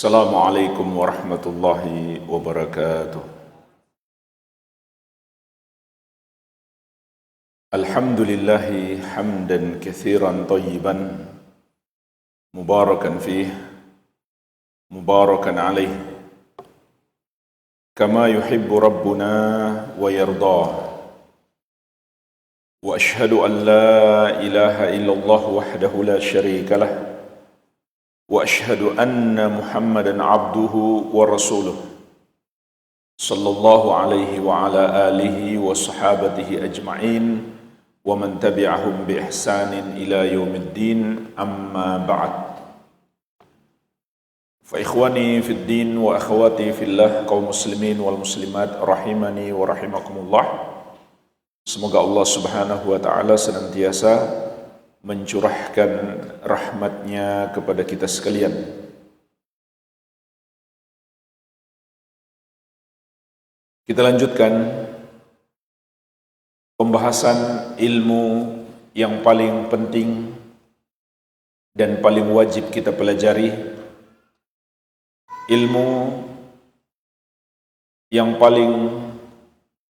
Assalamualaikum warahmatullahi wabarakatuh. Alhamdulillahi hamdan katsiran tayyiban mubarakan fih mubarakan alaih kama yuhibbu rabbuna wa yardah. Wa ashhadu an la ilaha illallah wahdahu la syarika lah wa ashhadu anna Muhammadan abduhu wa rasuluh sallallahu alaihi wa ala alihi wa sahabatihi ajma'in wa man tabi'ahum bi ihsanin ila yaumiddin, amma ba'd. Fa ikhwani fid din wa akhwati fillah, kaum muslimin wal muslimat rahimani wa rahimakumullah. Semoga Allah Subhanahu wa taala senantiasa mencurahkan rahmatnya kepada kita sekalian. Kita lanjutkan pembahasan ilmu yang paling penting dan paling wajib kita pelajari, ilmu yang paling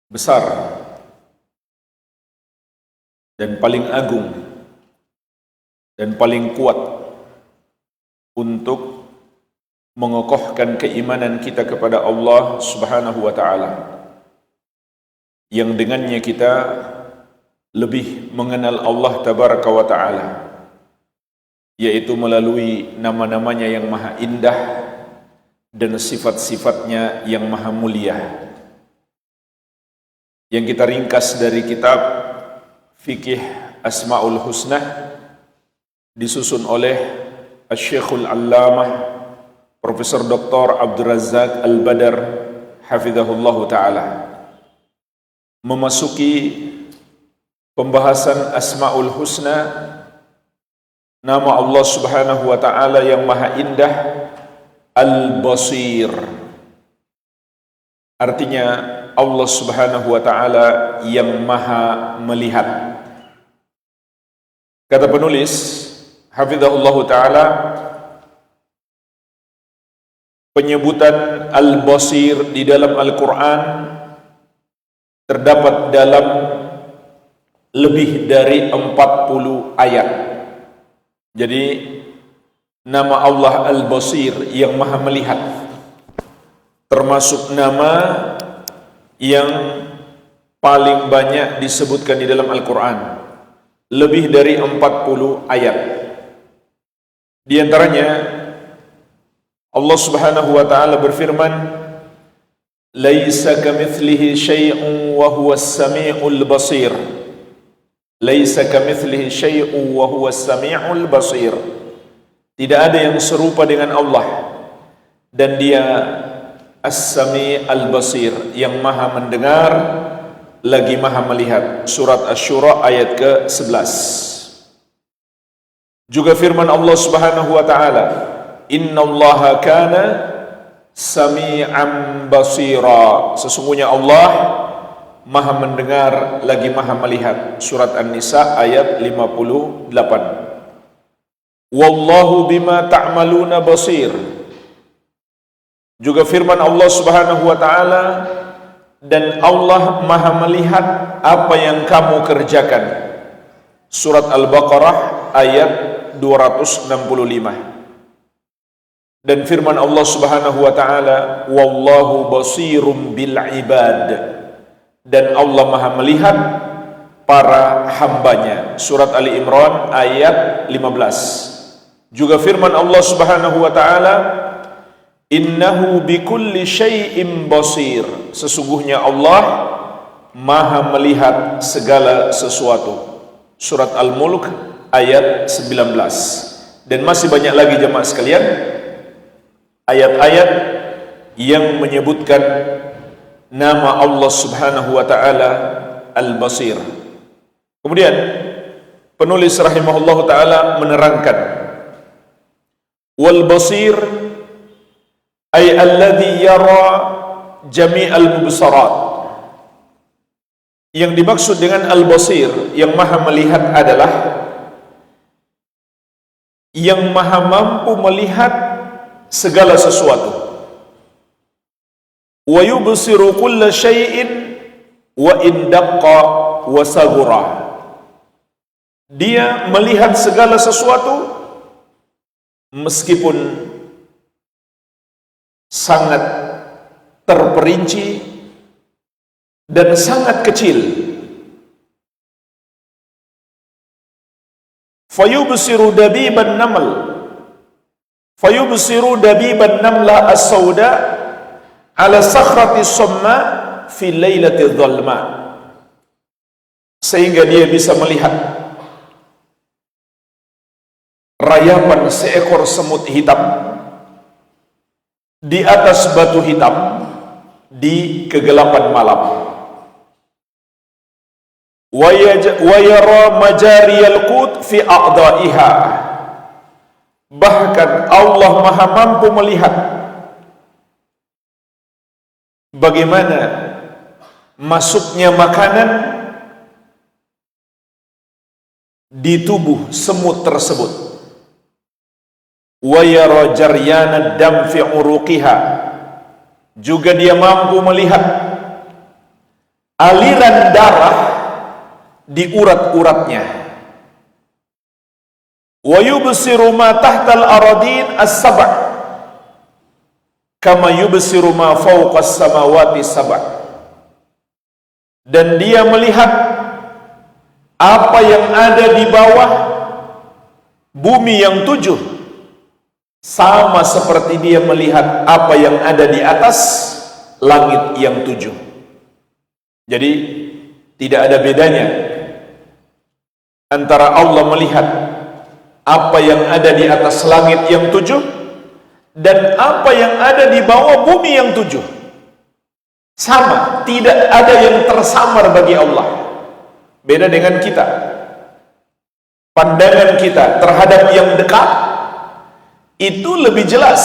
besar dan paling agung dan paling kuat untuk mengokohkan keimanan kita kepada Allah Subhanahu wa taala, yang dengannya kita lebih mengenal Allah Tabaraka wa taala, yaitu melalui nama-namanya yang maha indah dan sifat-sifatnya yang maha mulia, yang kita ringkas dari kitab Fikih Asmaul Husna disusun oleh Asy-Syekhul Allamah Profesor Dr. Abdul Razak Al-Badar hafizahullahu taala. Memasuki pembahasan Asmaul Husna, nama Allah Subhanahu wa taala yang maha indah, Al-Basir. Artinya Allah Subhanahu wa taala yang maha melihat. Kata penulis hafizahullahu ta'ala, penyebutan Al-Basir di dalam Al-Quran terdapat dalam lebih dari 40 ayat. Jadi nama Allah Al-Basir yang maha melihat termasuk nama yang paling banyak disebutkan di dalam Al-Quran, lebih dari 40 ayat. Di antaranya Allah Subhanahu wa taala berfirman, "Laisa kamitslihi syai'un wa huwas samiul basir." Laisa kamitslihi syai'un wa huwas samiul basir. Tidak ada yang serupa dengan Allah, dan Dia As-Sami' Al-Basir, yang maha mendengar lagi maha melihat. Surat Asy-Syura ayat ke-11. Juga firman Allah Subhanahu wa taala, "Innallaha kana sami'an basira." Sesungguhnya Allah maha mendengar lagi maha melihat. Surat An-Nisa ayat 58. "Wallahu bima ta'maluna basir." Juga firman Allah Subhanahu wa taala, dan Allah maha melihat apa yang kamu kerjakan. Surat Al-Baqarah ayat 265. Dan firman Allah Subhanahu wa taala, "Wallahu basirum bil ibad." Dan Allah maha melihat para hambanya. Surat Ali Imran ayat 15. Juga firman Allah Subhanahu wa taala, "Innahu bikulli syai'in basir." Sesungguhnya Allah maha melihat segala sesuatu. Surat Al-Mulk ayat 19. Dan masih banyak lagi jemaah sekalian ayat-ayat yang menyebutkan nama Allah Subhanahu wa taala Al-Basir. Kemudian penulis rahimahullahu taala menerangkan, "Wal basir ay alladhi yara jami'al mubsarat." Yang dimaksud dengan Al-Basir, yang maha melihat, adalah yang maha mampu melihat segala sesuatu. Wa yubsiru kulla syai'in wa in daqqa wa sagura. Dia melihat segala sesuatu meskipun sangat terperinci dan sangat kecil. Fayubsiru dabiban naml, fayubsiru dabiban namla as-sauda ala sakhrati somma fi lailati dhalma, sehingga dia bisa melihat rayapan seekor semut hitam di atas batu hitam di kegelapan malam. Wa yara majariyal qut fi a'dha'iha. Bahkan Allah Maha mampu melihat bagaimana masuknya makanan di tubuh semut tersebut. Wa yara jaryana dam fi uruqiha. Juga dia mampu melihat aliran darah di urat-uratnya. Wa yubsiru ma tahtal aradin as-sab' kama yubsiru ma fawqas samawati sab'. Dan dia melihat apa yang ada di bawah bumi yang 7, sama seperti dia melihat apa yang ada di atas langit yang 7. Jadi tidak ada bedanya antara Allah melihat apa yang ada di atas langit yang 7 dan apa yang ada di bawah bumi yang 7. Sama, tidak ada yang tersamar bagi Allah. Beda dengan kita. Pandangan kita terhadap yang dekat itu lebih jelas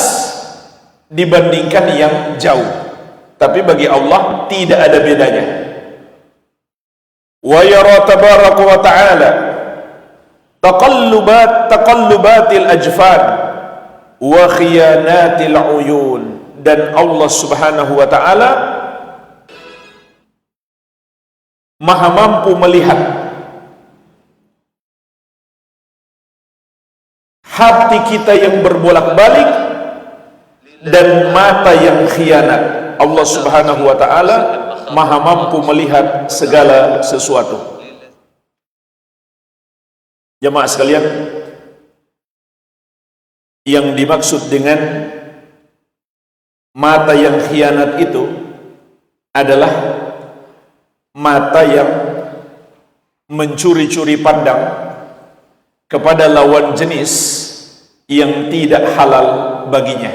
dibandingkan yang jauh. Tapi bagi Allah tidak ada bedanya. Wa yara tabaraka wa ta'ala taqallubatil ajfan wa khiyanatil uyun. Dan Allah Subhanahu wa ta'ala Maha mampu melihat hati kita yang berbolak-balik dan mata yang khianat. Allah Subhanahu wa ta'ala Maha mampu melihat segala sesuatu. Jemaah sekalian, yang dimaksud dengan mata yang khianat itu adalah mata yang mencuri-curi pandang kepada lawan jenis yang tidak halal baginya.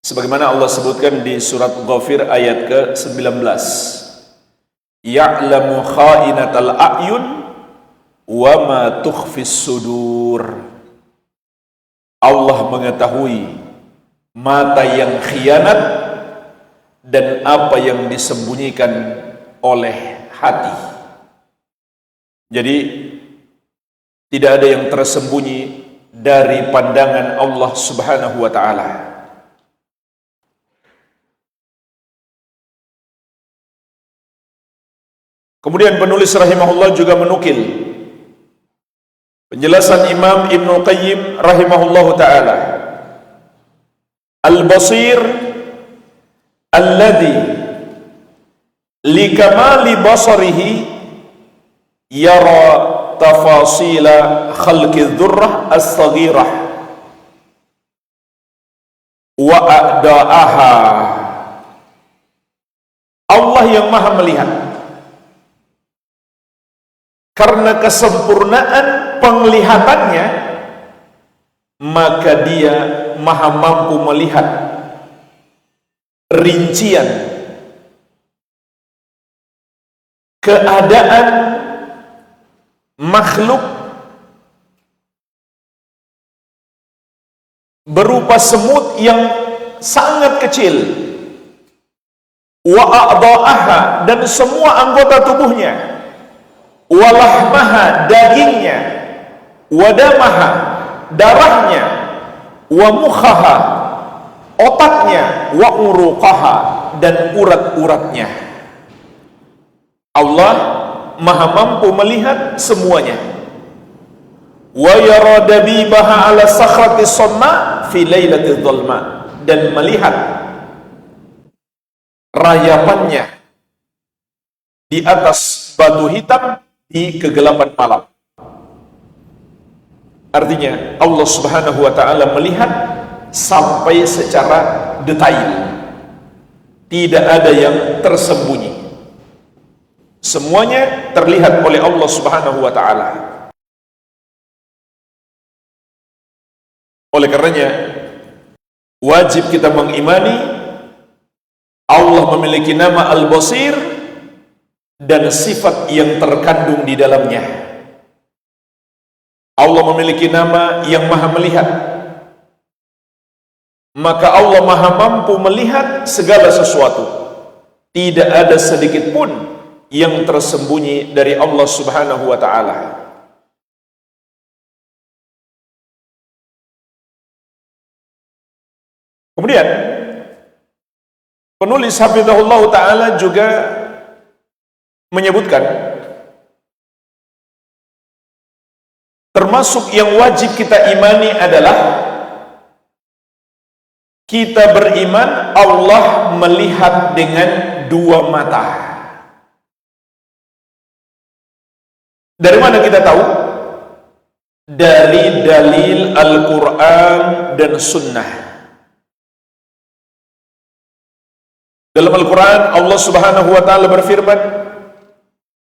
Sebagaimana Allah sebutkan di surat Ghafir ayat ke-19. Ya'lamu kha'inatal a'yun wa ma tukhfis sudur. Allah mengetahui mata yang khianat dan apa yang disembunyikan oleh hati. Jadi tidak ada yang tersembunyi dari pandangan Allah Subhanahu wa ta'ala. Kemudian penulis rahimahullah juga menukil penjelasan Imam Ibnu Qayyim rahimahullahu ta'ala. Al-basir alladhi likamali basarihi yara tafasila khalqi dzurrah as-saghirah wa a'da'aha. Allah yang maha melihat karena kesempurnaan penglihatannya, maka dia maha mampu melihat rincian keadaan makhluk berupa semut yang sangat kecil, wa a'dha'aha, dan semua anggota tubuhnya, wa lahmaha, dagingnya, wa damaha, darahnya, wa mukhaha, otaknya, wa uruqaha, dan urat-uratnya. Allah maha mampu melihat semuanya. Wa yara dabibaha ala sakhrati somma fi lailatil dhulma, dan melihat rayapannya di atas batu hitam di kegelapan malam. Artinya Allah Subhanahu wa taala melihat sampai secara detail. Tidak ada yang tersembunyi. Semuanya terlihat oleh Allah Subhanahu wa taala. Oleh karenanya wajib kita mengimani Allah memiliki nama Al-Basir dan sifat yang terkandung di dalamnya. Allah memiliki nama yang maha melihat. Maka Allah maha mampu melihat segala sesuatu. Tidak ada sedikit pun yang tersembunyi dari Allah Subhanahu wa ta'ala. Kemudian penulis hafizahullah ta'ala juga menyebutkan termasuk yang wajib kita imani adalah kita beriman Allah melihat dengan dua mata. Dari mana kita tahu? Dari dalil Al-Quran dan Sunnah. Dalam Al-Quran Allah Subhanahu wa ta'ala berfirman,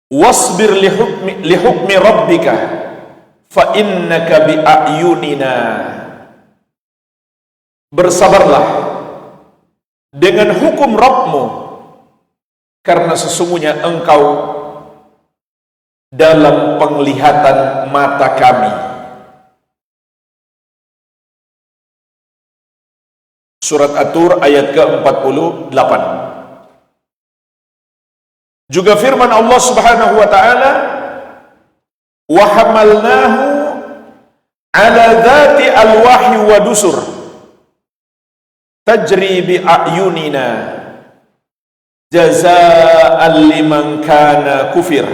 wasbir li hukmi rabbika fa innaka bi a'yunina. Bersabarlah dengan hukum Rabbmu, karena sesungguhnya engkau dalam penglihatan mata kami. Surat At-Tur ayat ke-48. Juga firman Allah Subhanahu wa ta'ala, wa hamalnahu ala dhati alwahi wa dusur tajri bi a'yunina jazaa'an liman kana kufir.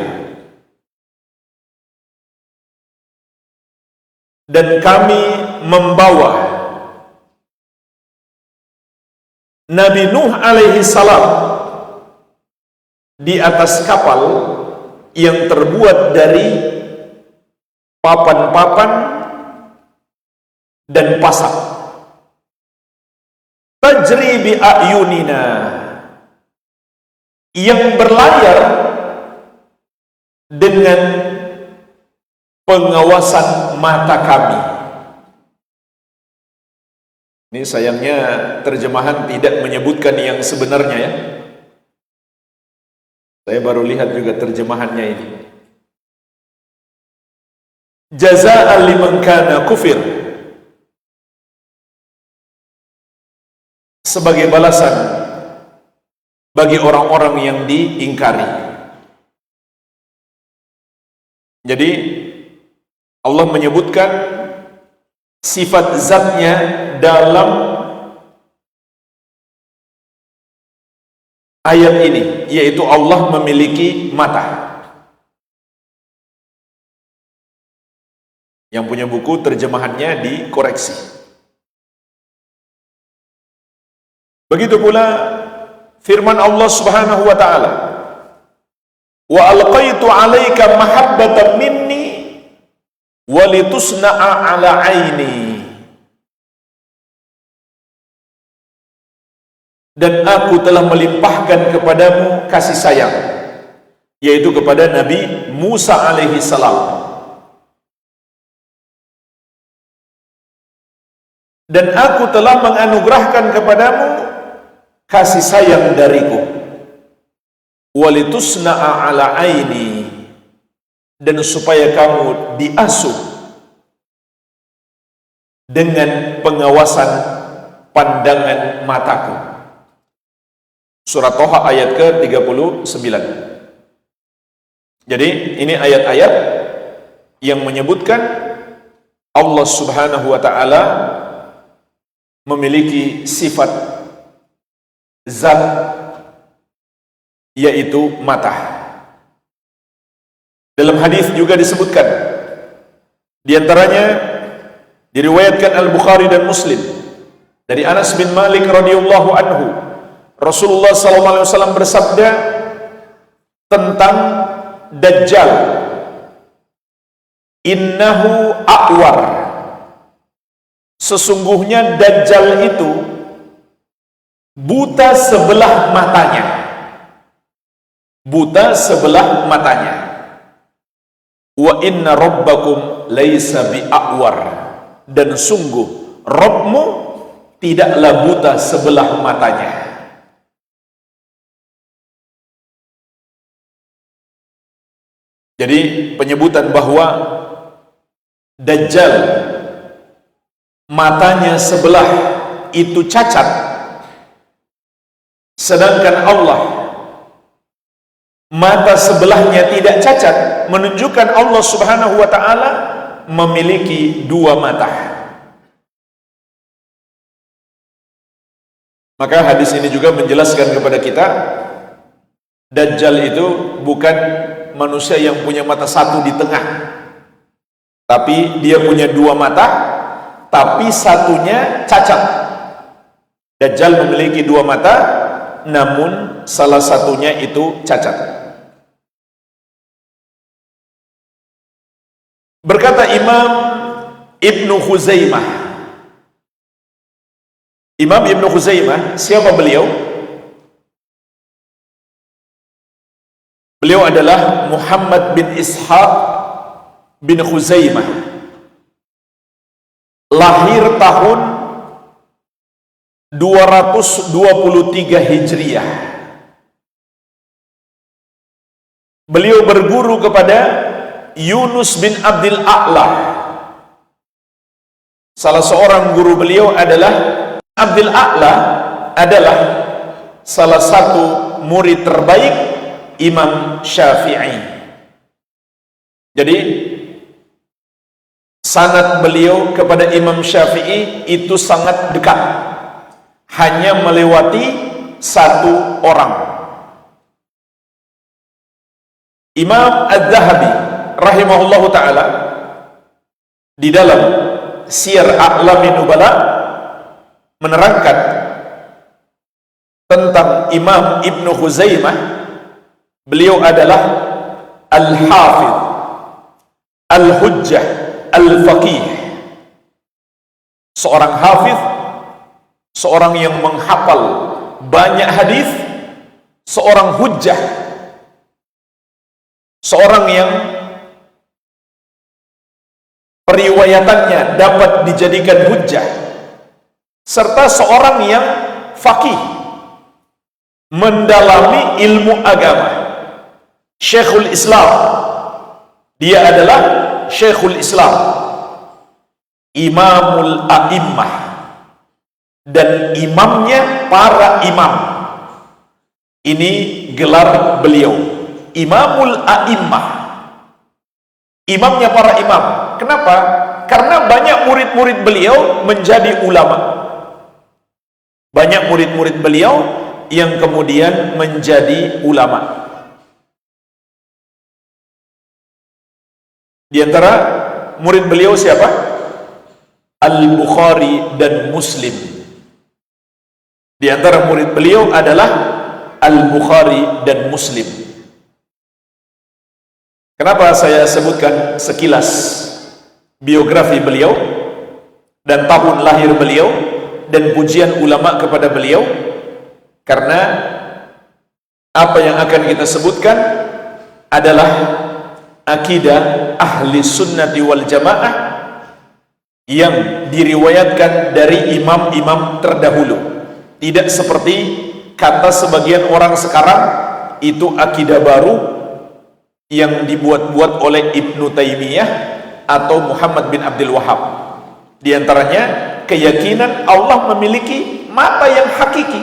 Dan kami membawa Nabi Nuh alaihi salam di atas kapal yang terbuat dari papan-papan dan pasak. Tajri bi a'yunina, yang berlayar dengan pengawasan mata kami. Ini sayangnya terjemahan tidak menyebutkan yang sebenarnya ya. Saya baru lihat juga terjemahannya ini. Jazaa'an liman kana kufir, sebagai balasan bagi orang-orang yang diingkari. Jadi Allah menyebutkan sifat zatnya dalam ayat ini, yaitu Allah memiliki mata. Yang punya buku terjemahannya dikoreksi. Begitu pula firman Allah Subhanahu wa ta'ala, wa alqaitu 'alaika mahabbatan minni wa litusna'a 'ala 'aini. Dan aku telah melimpahkan kepadamu kasih sayang, yaitu kepada Nabi Musa alaihi salam. Dan aku telah menganugerahkan kepadamu kasih sayang dariku. Walitusna'a 'ala 'aini, dan supaya kamu diasuh dengan pengawasan pandangan mataku. Surat Toha ayat ke-39. Jadi ini ayat-ayat yang menyebutkan Allah Subhanahu wa ta'ala memiliki sifat zat, yaitu mata. Dalam hadis juga disebutkan, di antaranya diriwayatkan Al-Bukhari dan Muslim dari Anas bin Malik radhiyallahu anhu, Rasulullah SAW bersabda tentang Dajjal, innahu a'war, sesungguhnya Dajjal itu buta sebelah matanya, buta sebelah matanya. Wa inna rabbakum laisa bi'awar, dan sungguh Rabbmu tidaklah buta sebelah matanya. Jadi penyebutan bahwa Dajjal matanya sebelah itu cacat, sedangkan Allah mata sebelahnya tidak cacat, menunjukkan Allah Subhanahu wa ta'ala memiliki dua mata. Maka hadis ini juga menjelaskan kepada kita, Dajjal itu bukan manusia yang punya mata satu di tengah, tapi dia punya dua mata, tapi satunya cacat. Dajjal memiliki dua mata, namun salah satunya itu cacat. Berkata Imam Ibnu Khuzaimah. Imam Ibnu Khuzaimah, siapa beliau? Beliau adalah Muhammad bin Ishaq bin Khuzaimah, lahir tahun 223 Hijriah. Beliau berguru kepada Yunus bin Abdul A'la. Salah seorang guru beliau adalah Abdul A'la, adalah salah satu murid terbaik Imam Syafi'i. Jadi sanad beliau kepada Imam Syafi'i itu sangat dekat, hanya melewati satu orang. Imam Az-Zahabi rahimahullahu ta'ala di dalam Siyar A'lamin Nubala menerangkan tentang Imam Ibnu Khuzaimah. Beliau adalah Al-Hafidh, Al-Hujjah, Al-Faqih, seorang hafidh, seorang yang menghafal banyak hadis, seorang hujjah, seorang yang periwayatannya dapat dijadikan hujjah, serta seorang yang faqih, mendalami ilmu agama. Syekhul Islam, dia adalah Syekhul Islam, Imamul A'immah, dan imamnya para imam. Ini gelar beliau, Imamul A'immah, imamnya para imam. Kenapa? Karena banyak murid-murid beliau menjadi ulama. Banyak murid-murid beliau yang kemudian menjadi ulama. Di antara murid beliau siapa? Al-Bukhari dan Muslim. Di antara murid beliau adalah Al-Bukhari dan Muslim. Kenapa saya sebutkan sekilas biografi beliau dan tahun lahir beliau dan pujian ulama kepada beliau? Karena apa yang akan kita sebutkan adalah akidah ahli sunnati wal jamaah yang diriwayatkan dari imam-imam terdahulu. Tidak seperti kata sebagian orang sekarang, itu akidah baru yang dibuat-buat oleh Ibnu Taimiyah atau Muhammad bin Abdul Wahab. Di antaranya keyakinan Allah memiliki mata yang hakiki.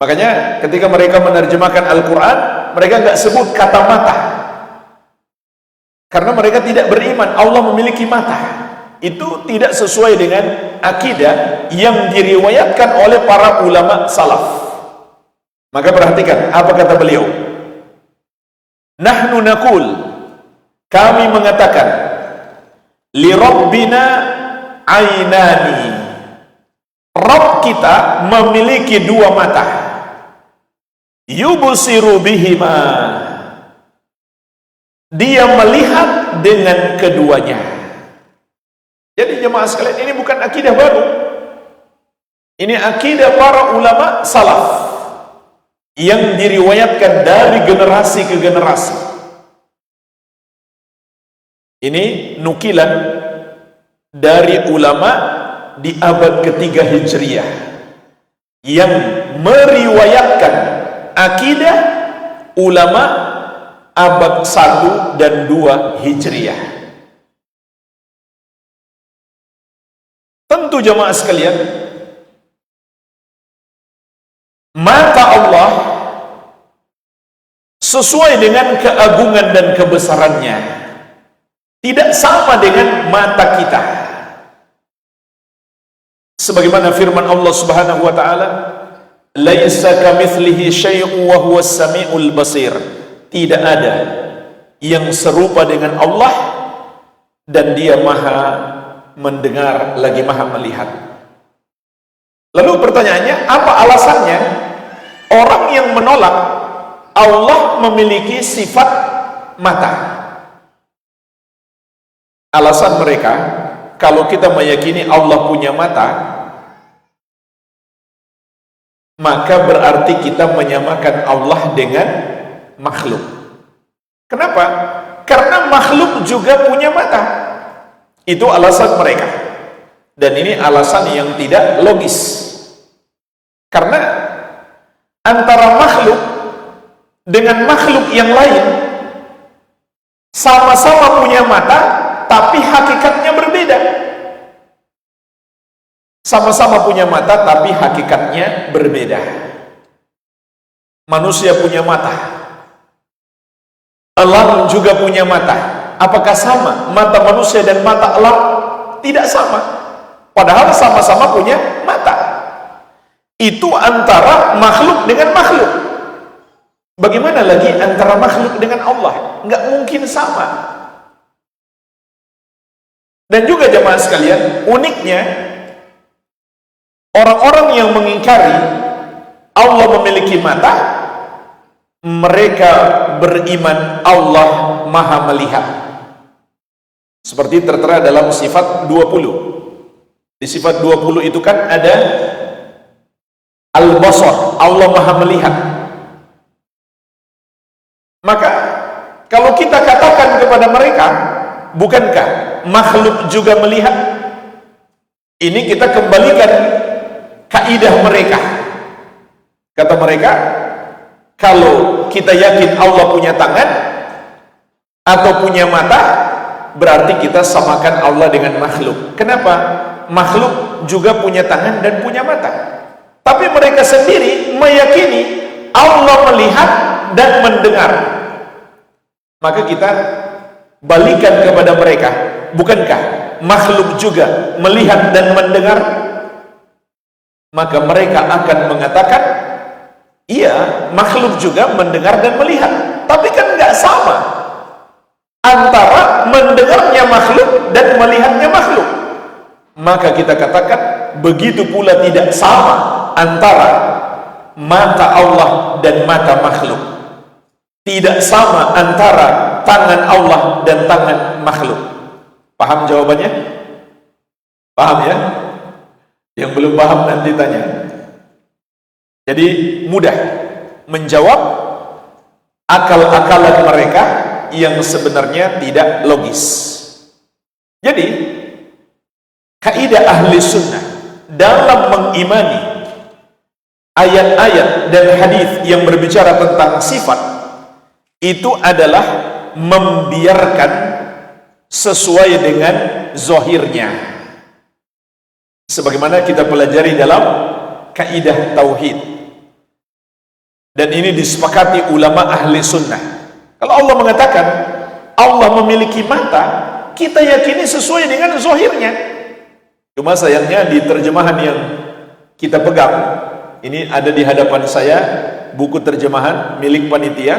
Makanya ketika mereka menerjemahkan Al-Quran, mereka nggak sebut kata mata, karena mereka tidak beriman Allah memiliki mata. itu tidak sesuai dengan akidah yang diriwayatkan oleh para ulama salaf. Maka perhatikan apa kata beliau. Nahnu naqul, kami mengatakan, li rabbina ainani, Rabb kita memiliki dua mata, yubsiru bihima, dia melihat dengan keduanya. Jadi jemaah sekalian, ini bukan akidah baru, ini akidah para ulama salaf yang diriwayatkan dari generasi ke generasi. Ini nukilan dari ulama di abad ketiga Hijriah yang meriwayatkan akidah ulama abad 1 dan 2 Hijriah. Tentu jemaah sekalian, mata Allah sesuai dengan keagungan dan kebesarannya tidak sama dengan mata kita. Sebagaimana firman Allah Subhanahu wa taala, laisa kamitslihi syai'un wa huwas samiul basir. Tidak ada yang serupa dengan Allah dan dia Maha mendengar lagi Maha melihat. Lalu pertanyaannya, apa alasannya orang yang menolak Allah memiliki sifat mata? Alasan mereka, kalau kita meyakini Allah punya mata, maka berarti kita menyamakan Allah dengan makhluk. Kenapa? Karena makhluk juga punya mata. Itu alasan mereka. Dan ini alasan yang tidak logis. Karena antara makhluk dengan makhluk yang lain sama-sama punya mata, tapi hakikatnya berbeda. Sama-sama punya mata, tapi hakikatnya berbeda. Manusia punya mata, elang juga punya mata. Apakah sama mata manusia dan mata elang? Tidak sama. Padahal sama-sama punya mata. Itu antara makhluk dengan makhluk. Bagaimana lagi antara makhluk dengan Allah? Nggak mungkin sama. Dan juga jemaah sekalian, uniknya orang-orang yang mengingkari Allah memiliki mata, mereka beriman Allah Maha melihat. Seperti tertera dalam sifat 20. Di sifat 20 itu kan ada Al-Basar, Allah Maha melihat. Maka kalau kita katakan kepada mereka, bukankah makhluk juga melihat? Ini kita kembalikan kaidah mereka. Kata mereka, kalau kita yakin Allah punya tangan atau punya mata, berarti kita samakan Allah dengan makhluk. Kenapa? Makhluk juga punya tangan dan punya mata. Tapi mereka sendiri meyakini Allah melihat dan mendengar. Maka kita balikan kepada mereka, bukankah makhluk juga melihat dan mendengar? Maka mereka akan mengatakan, iya, makhluk juga mendengar dan melihat. Tapi kan nggak sama antara mendengarnya makhluk dan melihatnya makhluk. Maka kita katakan, begitu pula tidak sama antara mata Allah dan mata makhluk. Tidak sama antara tangan Allah dan tangan makhluk. Paham jawabannya? Paham ya? Yang belum paham nanti tanya. Jadi mudah menjawab akal-akalan mereka yang sebenarnya tidak logis. Jadi kaidah ahli sunnah dalam mengimani ayat-ayat dan hadis yang berbicara tentang sifat itu adalah membiarkan sesuai dengan zahirnya, sebagaimana kita pelajari dalam kaidah tauhid. Dan ini disepakati ulama ahli sunnah. Kalau Allah mengatakan Allah memiliki mata, kita yakini sesuai dengan zahirnya. Cuma sayangnya di terjemahan yang kita pegang, ini ada di hadapan saya, buku terjemahan milik panitia,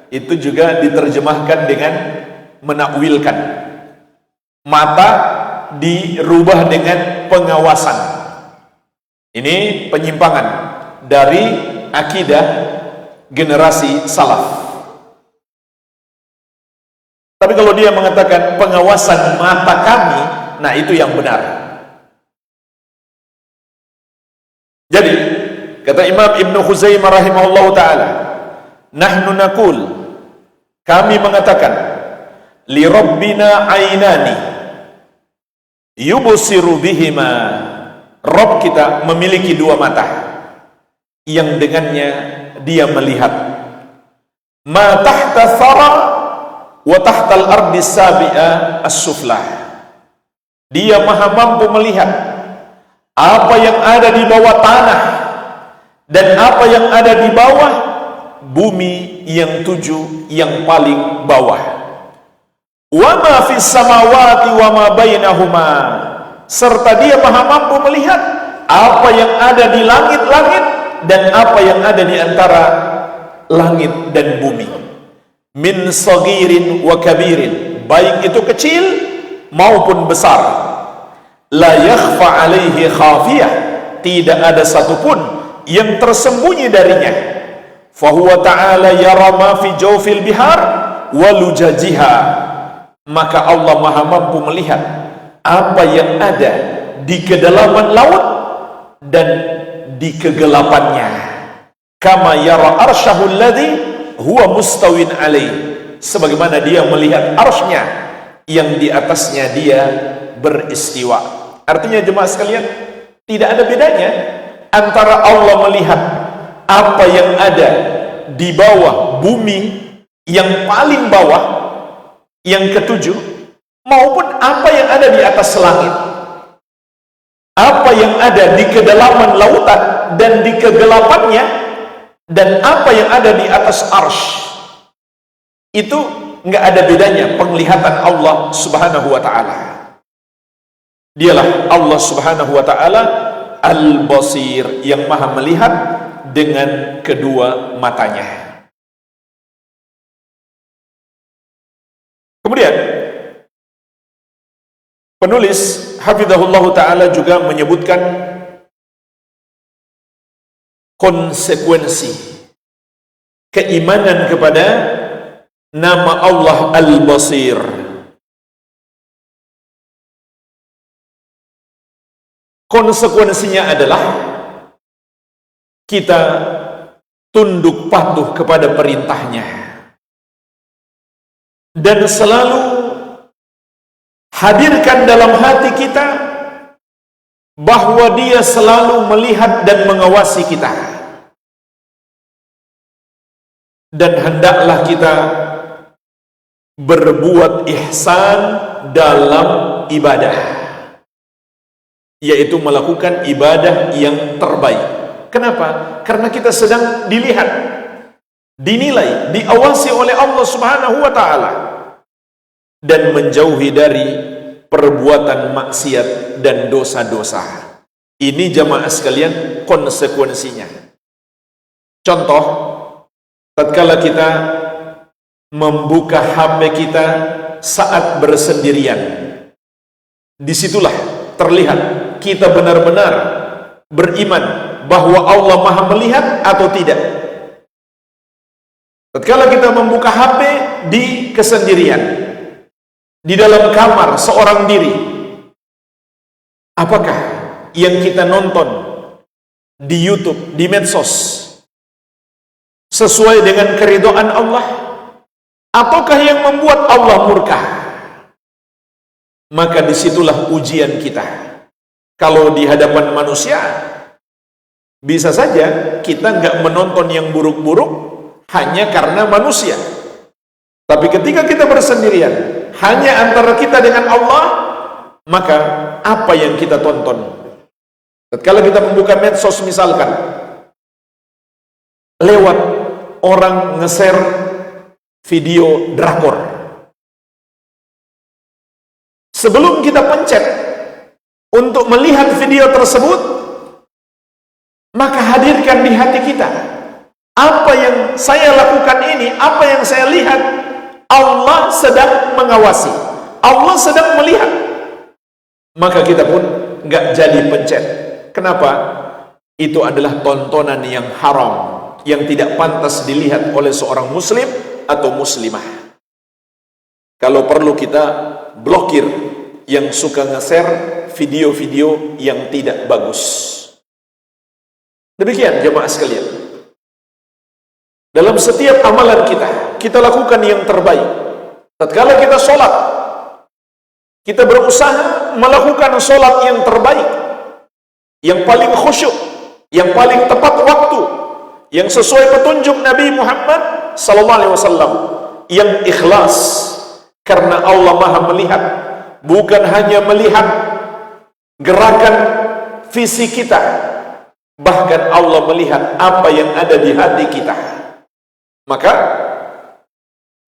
itu juga diterjemahkan dengan menakwilkan. Mata dirubah dengan pengawasan. Ini penyimpangan dari akidah generasi salaf. Tapi kalau dia mengatakan pengawasan mata kami, nah itu yang benar. Jadi kata Imam Ibn Khuzaimah rahimahullah ta'ala, nahnu naqul, kami mengatakan, li rabbina ainani yubsiru bihima, Rabb kita memiliki dua mata yang dengannya dia melihat. Ma tahta thara wa tahtal ardi sabi'a as-suflah. Dia maha mampu melihat apa yang ada di bawah tanah dan apa yang ada di bawah bumi yang tujuh yang paling bawah. Wa ma fis samawati wa ma bainahuma, serta dia maha mampu melihat apa yang ada di langit-langit dan apa yang ada di antara langit dan bumi. Min saghirin wa kabirin, baik itu kecil maupun besar. La yakhfa alaihi khafiyah, tidak ada satupun yang tersembunyi darinya. Fahuwa ta'ala yara ma fi jawfil bihar wa lujajiha, maka Allah maha mampu melihat apa yang ada di kedalaman laut dan di kegelapannya. Kama yara arsyahu alladhi huwa mustawin alaih, sebagaimana dia melihat arsy-Nya yang di atasnya dia beristiwa. Artinya jemaah sekalian, tidak ada bedanya antara Allah melihat apa yang ada di bawah bumi yang paling bawah yang ketujuh, maupun apa yang ada di atas langit, apa yang ada di kedalaman lautan dan di kegelapannya, dan apa yang ada di atas arsy. Itu nggak ada bedanya penglihatan Allah subhanahu wa ta'ala. Dialah Allah subhanahu wa ta'ala Al-Basir, yang maha melihat dengan kedua matanya. Kemudian penulis hafizahullah ta'ala juga menyebutkan konsekuensi keimanan kepada nama Allah Al-Basir. Konsekuensinya adalah kita tunduk patuh kepada perintahnya dan selalu hadirkan dalam hati kita bahwa dia selalu melihat dan mengawasi kita. Dan hendaklah kita berbuat ihsan dalam ibadah, yaitu melakukan ibadah yang terbaik. Kenapa? Karena kita sedang dilihat, dinilai, diawasi oleh Allah subhanahu wa ta'ala, dan menjauhi dari perbuatan maksiat dan dosa-dosa. Ini jamaah sekalian konsekuensinya. Contoh, tatkala kita membuka HP kita saat bersendirian, disitulah terlihat kita benar-benar beriman bahwa Allah maha melihat atau tidak. Tatkala kita membuka HP di kesendirian, di dalam kamar seorang diri, apakah yang kita nonton di YouTube, di medsos, sesuai dengan keridhaan Allah, ataukah yang membuat Allah murka? Maka disitulah ujian kita. Kalau di hadapan manusia, bisa saja kita nggak menonton yang buruk-buruk hanya karena manusia. Tapi ketika kita bersendirian, hanya antara kita dengan Allah, maka apa yang kita tonton? Kalau kita membuka medsos misalkan, lewat orang nge-share video drakor, sebelum kita pencet untuk melihat video tersebut, maka hadirkan di hati kita, apa yang saya lakukan ini, apa yang saya lihat, Allah sedang mengawasi, Allah sedang melihat. Maka kita pun nggak jadi pencet. Kenapa? Itu adalah tontonan yang haram, yang tidak pantas dilihat oleh seorang muslim atau muslimah. Kalau perlu kita blokir yang suka nge-share video-video yang tidak bagus. Demikian jemaah sekalian. Dalam setiap amalan kita lakukan yang terbaik. Tatkala kita sholat, kita berusaha melakukan sholat yang terbaik, yang paling khusyuk, yang paling tepat waktu, yang sesuai petunjuk Nabi Muhammad SAW, yang ikhlas, karena Allah Maha melihat, bukan hanya melihat gerakan fisik kita, bahkan Allah melihat apa yang ada di hati kita. Maka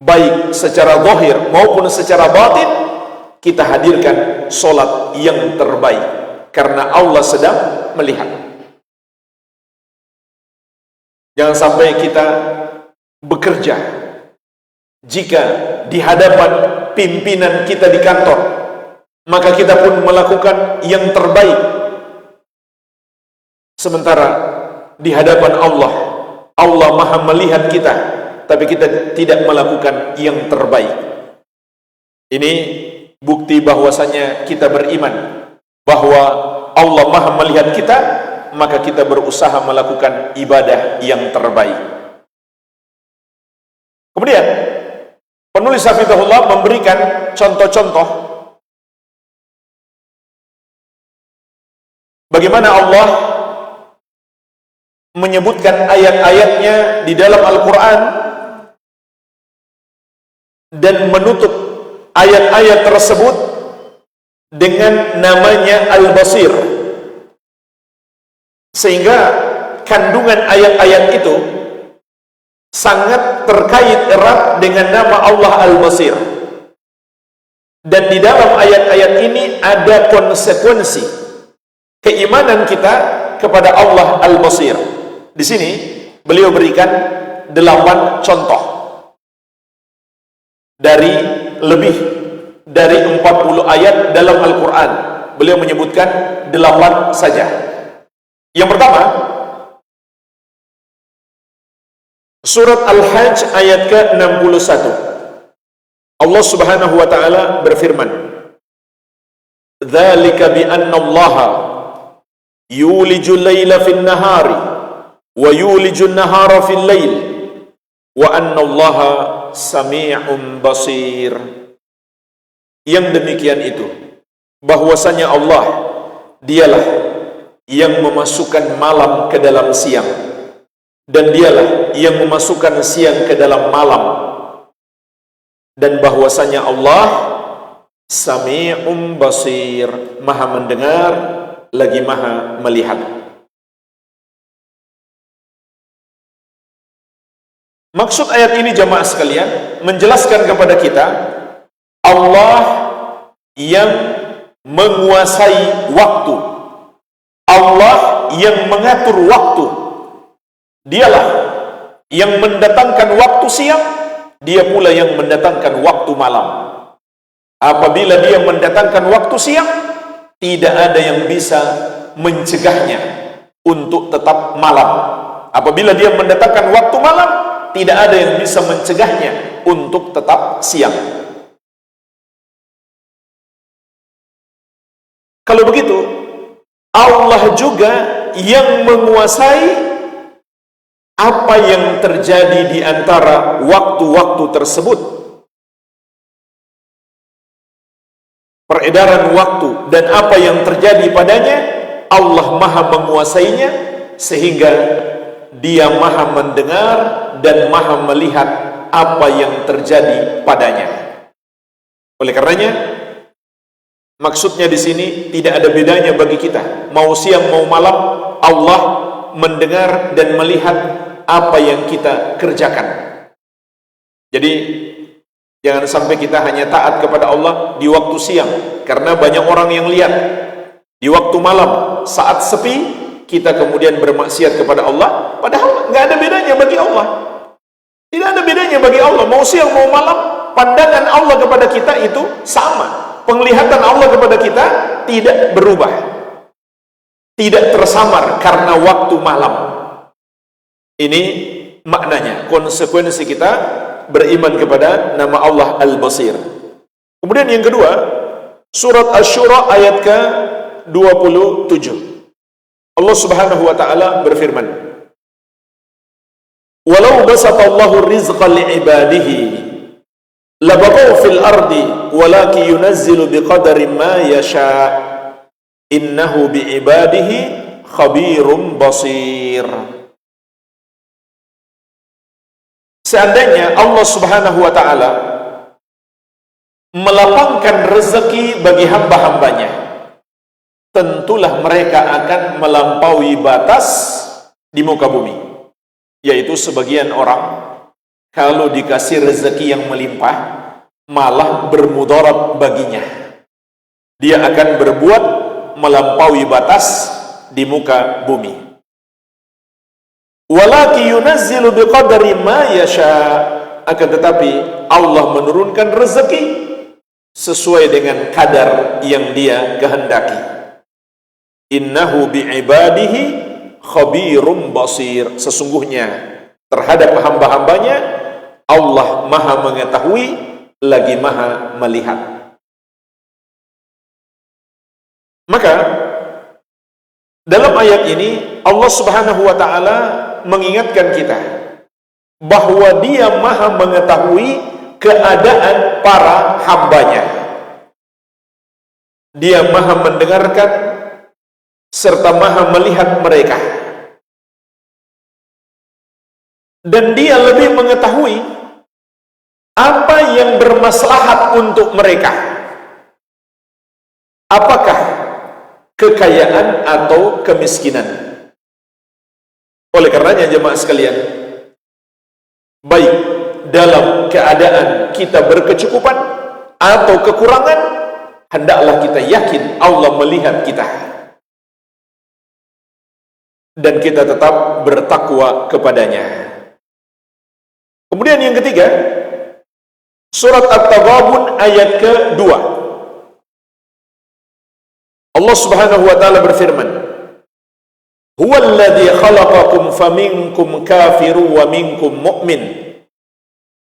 baik secara zahir maupun secara batin, kita hadirkan solat yang terbaik, karena Allah sedang melihat. Jangan sampai kita bekerja, jika di hadapan pimpinan kita di kantor, maka kita pun melakukan yang terbaik, sementara di hadapan Allah, Allah Maha melihat kita, tapi kita tidak melakukan yang terbaik. Ini bukti bahwasanya kita beriman bahwa Allah Maha melihat kita, maka kita berusaha melakukan ibadah yang terbaik. Kemudian penulis hafizahullah memberikan contoh-contoh bagaimana Allah menyebutkan ayat-ayatnya di dalam Al-Quran dan menutup ayat-ayat tersebut dengan namanya Al-Basir, sehingga kandungan ayat-ayat itu sangat terkait erat dengan nama Allah Al-Basir. Dan di dalam ayat-ayat ini ada konsekuensi keimanan kita kepada Allah Al-Basir. Di sini beliau berikan 8 contoh dari lebih dari 40 ayat dalam Al-Quran. Beliau menyebutkan 8 saja. Yang pertama, surat Al-Hajj ayat ke-61. Allah Subhanahu wa taala berfirman, "Dzalika bi anna Allaha yulijul laila fin nahari wa yulijun nahara fil lail wa anna Allaha sami'un basir." Yang demikian itu, bahwasanya Allah dialah yang memasukkan malam ke dalam siang, dan dialah yang memasukkan siang ke dalam malam, dan bahwasanya Allah Sami'un Basir, Maha mendengar lagi Maha melihat. Maksud ayat ini jamaah sekalian menjelaskan kepada kita Allah yang menguasai waktu, Allah yang mengatur waktu. Dialah yang mendatangkan waktu siang, dia pula yang mendatangkan waktu malam. Apabila dia mendatangkan waktu siang, tidak ada yang bisa mencegahnya untuk tetap malam. Apabila dia mendatangkan waktu malam, tidak ada yang bisa mencegahnya untuk tetap siang. Kalau begitu, Allah juga yang menguasai apa yang terjadi di antara waktu-waktu tersebut. Peredaran waktu dan apa yang terjadi padanya, Allah Maha menguasainya, sehingga Dia Maha mendengar dan Maha melihat apa yang terjadi padanya. Oleh karenanya, maksudnya di sini tidak ada bedanya bagi kita, mau siang mau malam, Allah mendengar dan melihat apa yang kita kerjakan. Jadi Jangan sampai kita hanya taat kepada Allah di waktu siang karena banyak orang yang lihat. Di waktu malam saat sepi kita kemudian bermaksiat kepada Allah, padahal nggak ada bedanya bagi Allah. Tidak ada bedanya bagi Allah, mau siang mau malam, pandangan Allah kepada kita itu sama. Penglihatan Allah kepada kita tidak berubah, tidak tersamar karena waktu malam. Ini maknanya, konsekuensi kita beriman kepada nama Allah Al-Basir. Kemudian yang kedua, surat Asy-Syura ayat ke-27. Allah Subhanahu wa taala berfirman, "Walau basatallahu rizqa li'ibadihi labaghaw fil ardi walakin yunazzilu biqadari ma yasha innahu bi'ibadihi khabirum basir." Seandainya Allah Subhanahu wa taala melapangkan rezeki bagi hamba-hambanya, tentulah mereka akan melampaui batas di muka bumi. Yaitu sebagian orang kalau dikasih rezeki yang melimpah malah bermudarat baginya. Dia akan berbuat melampaui batas di muka bumi. Walaki yunazzilu biqadari ma yasha, akan tetapi Allah menurunkan rezeki sesuai dengan kadar yang Dia kehendaki. Innahu bi'ibadihi khabirum basir, sesungguhnya terhadap hamba-hambanya Allah Maha mengetahui lagi Maha melihat. Maka dalam ayat ini Allah Subhanahu wa taala mengingatkan kita bahwa Dia Maha mengetahui keadaan para hambanya. Dia Maha mendengarkan serta Maha melihat mereka. Dan Dia lebih mengetahui apa yang bermaslahat untuk mereka. Apakah kekayaan atau kemiskinan? Oleh karenanya jemaah sekalian, baik dalam keadaan kita berkecukupan atau kekurangan, hendaklah kita yakin Allah melihat kita dan kita tetap bertakwa kepadanya. Kemudian yang ketiga, surat At-Taghabun ayat ke-2. Allah Subhanahu wa taala berfirman, "Huwallazi khalaqakum faminkum kafirun wa minkum mu'min.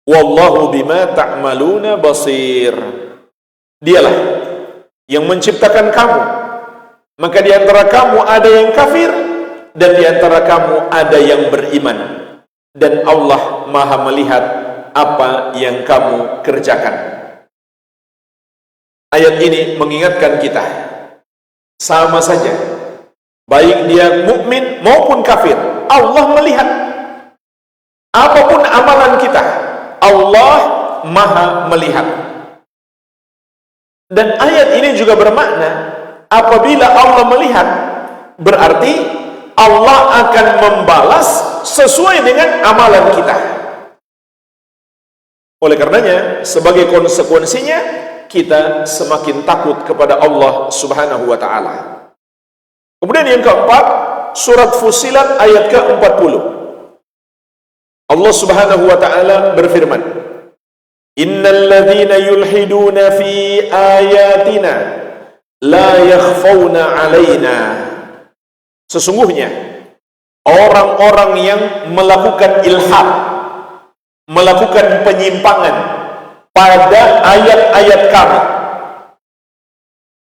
Wallahu bima ta'maluna basir." Dialah yang menciptakan kamu, maka di antara kamu ada yang kafir dan di antara kamu ada yang beriman, dan Allah Maha melihat apa yang kamu kerjakan. Ayat ini mengingatkan kita, sama saja baik dia mukmin maupun kafir, Allah melihat apapun amalan kita, Allah Maha melihat. Dan ayat ini juga bermakna apabila Allah melihat, berarti Allah akan membalas sesuai dengan amalan kita. Oleh karenanya, sebagai konsekuensinya, kita semakin takut kepada Allah Subhanahu wa ta'ala. Kemudian yang keempat, surat Fussilat ayat ke-40. Allah Subhanahu wa ta'ala berfirman, "Innal ladzina yulhiduna fi ayatina la yakhfawna 'alaina." Sesungguhnya orang-orang yang melakukan ilhad, melakukan penyimpangan pada ayat-ayat kami,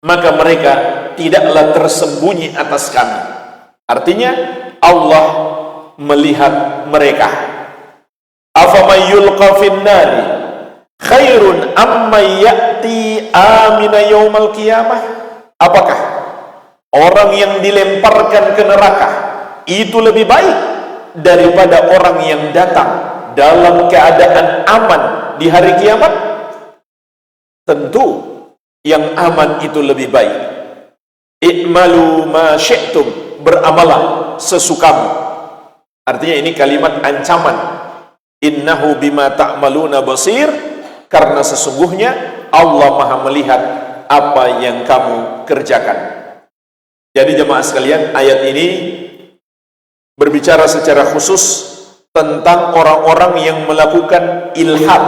maka mereka tidaklah tersembunyi atas kami. Artinya Allah melihat mereka. Afaman yulqa finnari khairun amma ya'ti amina yaumal qiyamah. Apakah orang yang dilemparkan ke neraka itu lebih baik daripada orang yang datang dalam keadaan aman di hari kiamat? Tentu yang aman itu lebih baik. I'malu ma syi'tum, beramalah sesukamu. Artinya ini kalimat ancaman. Innahu bima ta'maluna basir, karena sesungguhnya Allah Maha melihat apa yang kamu kerjakan. Jadi jemaah sekalian, ayat ini berbicara secara khusus tentang orang-orang yang melakukan ilhad,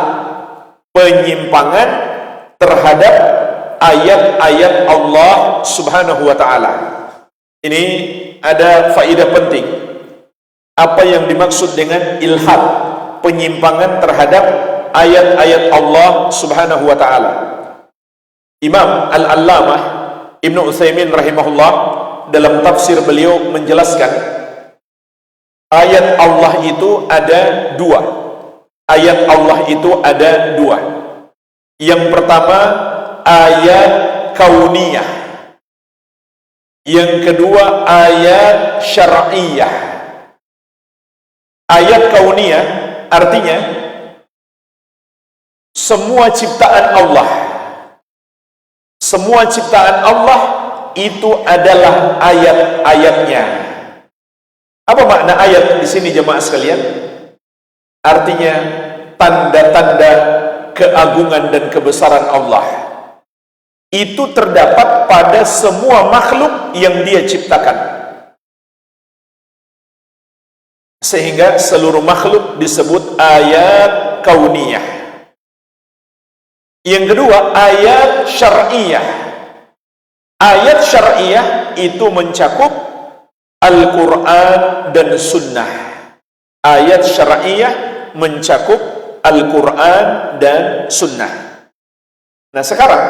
penyimpangan terhadap ayat-ayat Allah Subhanahu wa taala. Ini ada faedah penting. Apa yang dimaksud dengan ilhad, penyimpangan terhadap ayat-ayat Allah Subhanahu wa taala? Imam Al-Allamah Ibnu Utsaimin rahimahullah dalam tafsir beliau menjelaskan, ayat Allah itu ada dua. Ayat Allah itu ada dua. Yang pertama ayat kauniyah. Yang kedua ayat syar'iyah. Ayat kauniyah artinya semua ciptaan Allah. Semua ciptaan Allah itu adalah ayat-ayatnya. Apa makna ayat di sini jemaah sekalian? Artinya tanda-tanda keagungan dan kebesaran Allah. Itu terdapat pada semua makhluk yang Dia ciptakan. Sehingga seluruh makhluk disebut ayat kauniyah. Yang kedua ayat syar'iyah. Ayat syar'iyah itu mencakup Al-Quran dan Sunnah. Ayat syar'iyah mencakup Al-Quran dan Sunnah. Nah sekarang,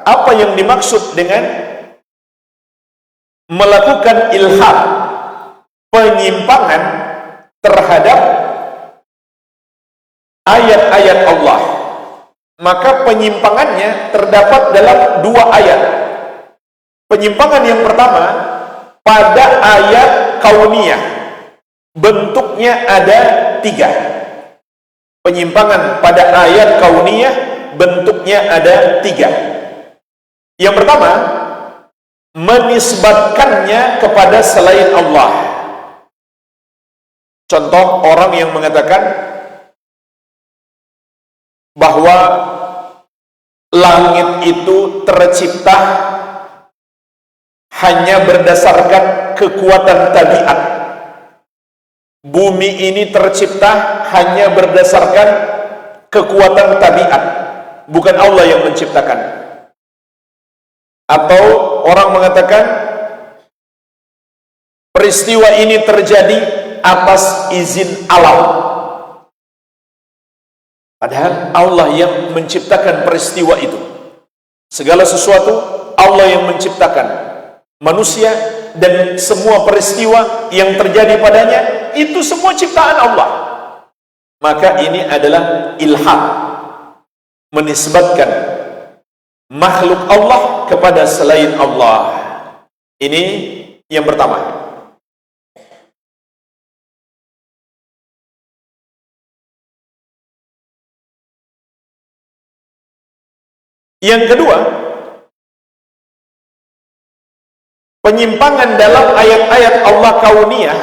apa yang dimaksud dengan melakukan ilhad, penyimpangan terhadap ayat-ayat Allah? Maka penyimpangannya terdapat dalam dua ayat. Penyimpangan yang pertama pada ayat kauniyah, bentuknya ada tiga. Penyimpangan pada ayat kauniyah bentuknya ada tiga. Yang pertama, menisbatkannya kepada selain Allah. Contoh orang yang mengatakan bahwa langit itu tercipta hanya berdasarkan kekuatan tabiat. Bumi ini tercipta hanya berdasarkan kekuatan tabiat, bukan Allah yang menciptakan. Atau orang mengatakan peristiwa ini terjadi atas izin alam. Padahal Allah yang menciptakan peristiwa itu. Segala sesuatu Allah yang menciptakan. Manusia dan semua peristiwa yang terjadi padanya itu semua ciptaan Allah. Maka ini adalah ilhad, menisbatkan makhluk Allah kepada selain Allah. Ini yang pertama. Yang kedua, penyimpangan dalam ayat-ayat Allah kauniyah.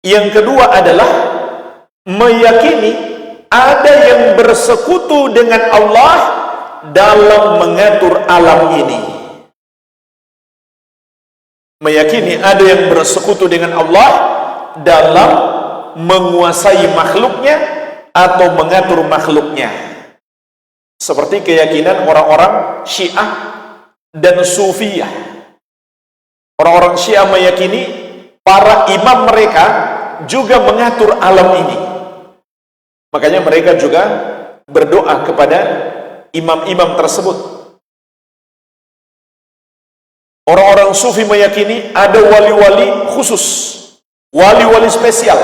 Yang kedua adalah meyakini ada yang bersekutu dengan Allah dalam mengatur alam ini. Meyakini ada yang bersekutu dengan Allah dalam menguasai makhluknya atau mengatur makhluknya. Seperti keyakinan orang-orang Syiah dan Sufiyah. Orang-orang Syiah meyakini para imam mereka juga mengatur alam ini. Makanya mereka juga berdoa kepada imam-imam tersebut. Orang-orang Sufi meyakini ada wali-wali khusus, wali-wali spesial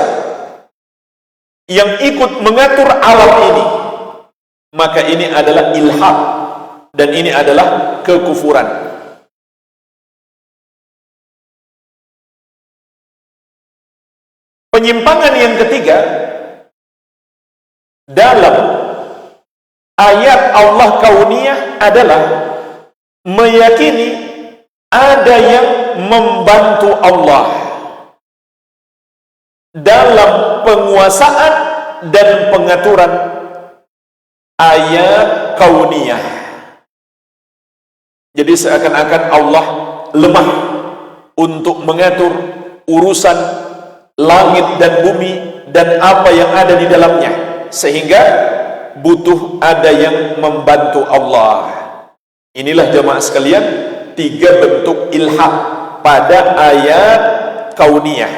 yang ikut mengatur alam ini. Maka ini adalah ilhad dan ini adalah kekufuran. Penyimpangan yang ketiga dalam ayat Allah kauniyah adalah meyakini ada yang membantu Allah dalam penguasaan dan pengaturan ayat kauniyah. Jadi seakan-akan Allah lemah untuk mengatur urusan langit dan bumi dan apa yang ada di dalamnya, sehingga butuh ada yang membantu Allah. Inilah jemaah sekalian, 3 bentuk ilham pada ayat kauniyah.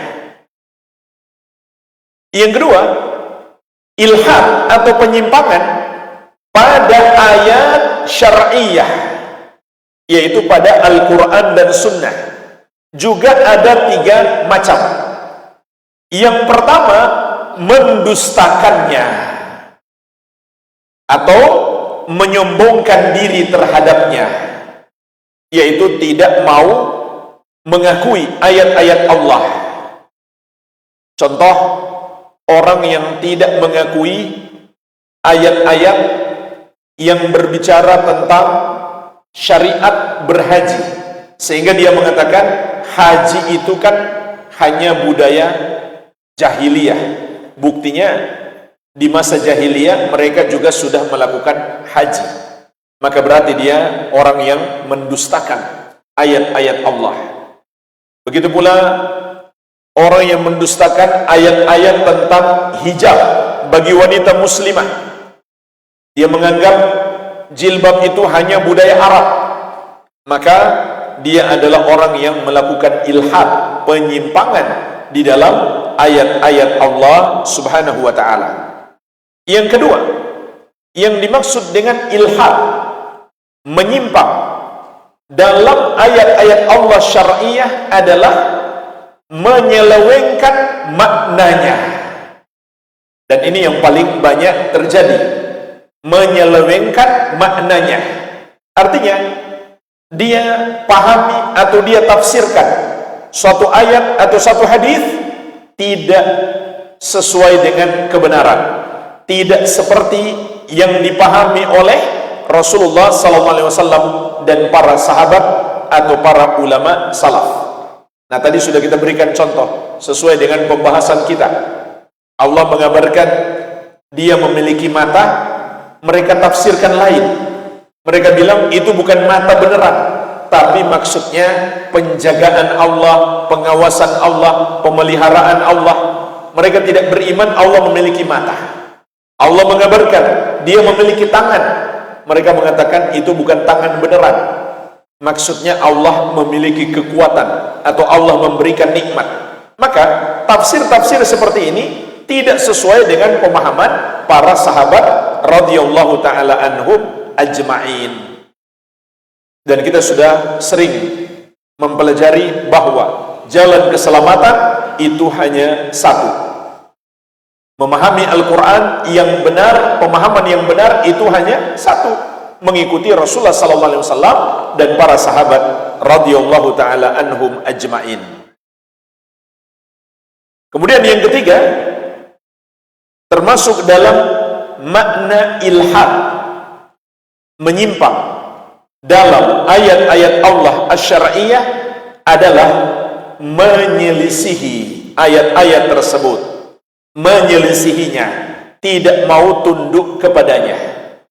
Yang kedua, ilham atau penyimpangan pada ayat syar'iyah, yaitu pada Al-Quran dan Sunnah. Juga ada 3 macam. Yang pertama, mendustakannya atau menyombongkan diri terhadapnya, yaitu tidak mau mengakui ayat-ayat Allah. Contoh, orang yang tidak mengakui ayat-ayat yang berbicara tentang syariat berhaji, sehingga dia mengatakan haji itu kan hanya budaya jahiliyah. Buktinya di masa jahiliyah mereka juga sudah melakukan haji. Maka berarti dia orang yang mendustakan ayat-ayat Allah. Begitu pula orang yang mendustakan ayat-ayat tentang hijab bagi wanita muslimah. Dia menganggap jilbab itu hanya budaya Arab. Maka dia adalah orang yang melakukan ilhad, penyimpangan di dalam ayat-ayat Allah Subhanahu wa ta'ala. Yang kedua, yang dimaksud dengan ilhad, menyimpang dalam ayat-ayat Allah syar'iyah adalah menyelewengkan maknanya. Dan ini yang paling banyak terjadi, menyelewengkan maknanya. Artinya, dia pahami atau dia tafsirkan suatu ayat atau satu hadis tidak sesuai dengan kebenaran, tidak seperti yang dipahami oleh Rasulullah SAW dan para sahabat atau para ulama salaf. Nah, tadi sudah kita berikan contoh sesuai dengan pembahasan kita. Allah mengabarkan dia memiliki mata, mereka tafsirkan lain. Mereka bilang itu bukan mata beneran, tapi maksudnya penjagaan Allah, pengawasan Allah, pemeliharaan Allah. Mereka tidak beriman Allah memiliki mata. Allah mengabarkan dia memiliki tangan. Mereka mengatakan itu bukan tangan beneran. Maksudnya Allah memiliki kekuatan atau Allah memberikan nikmat. Maka tafsir-tafsir seperti ini tidak sesuai dengan pemahaman para sahabat radhiyallahu taala anhum ajma'in. Dan kita sudah sering mempelajari bahwa jalan keselamatan itu hanya satu. Memahami Al-Quran yang benar, pemahaman yang benar itu hanya satu, mengikuti Rasulullah SAW dan para sahabat radhiyallahu taala anhum ajma'in. Kemudian yang ketiga, termasuk dalam makna ilhad, menyimpang dalam ayat-ayat Allah asy-syar'iyyah adalah menyelisihi ayat-ayat tersebut, menyelisihinya, tidak mau tunduk kepadanya,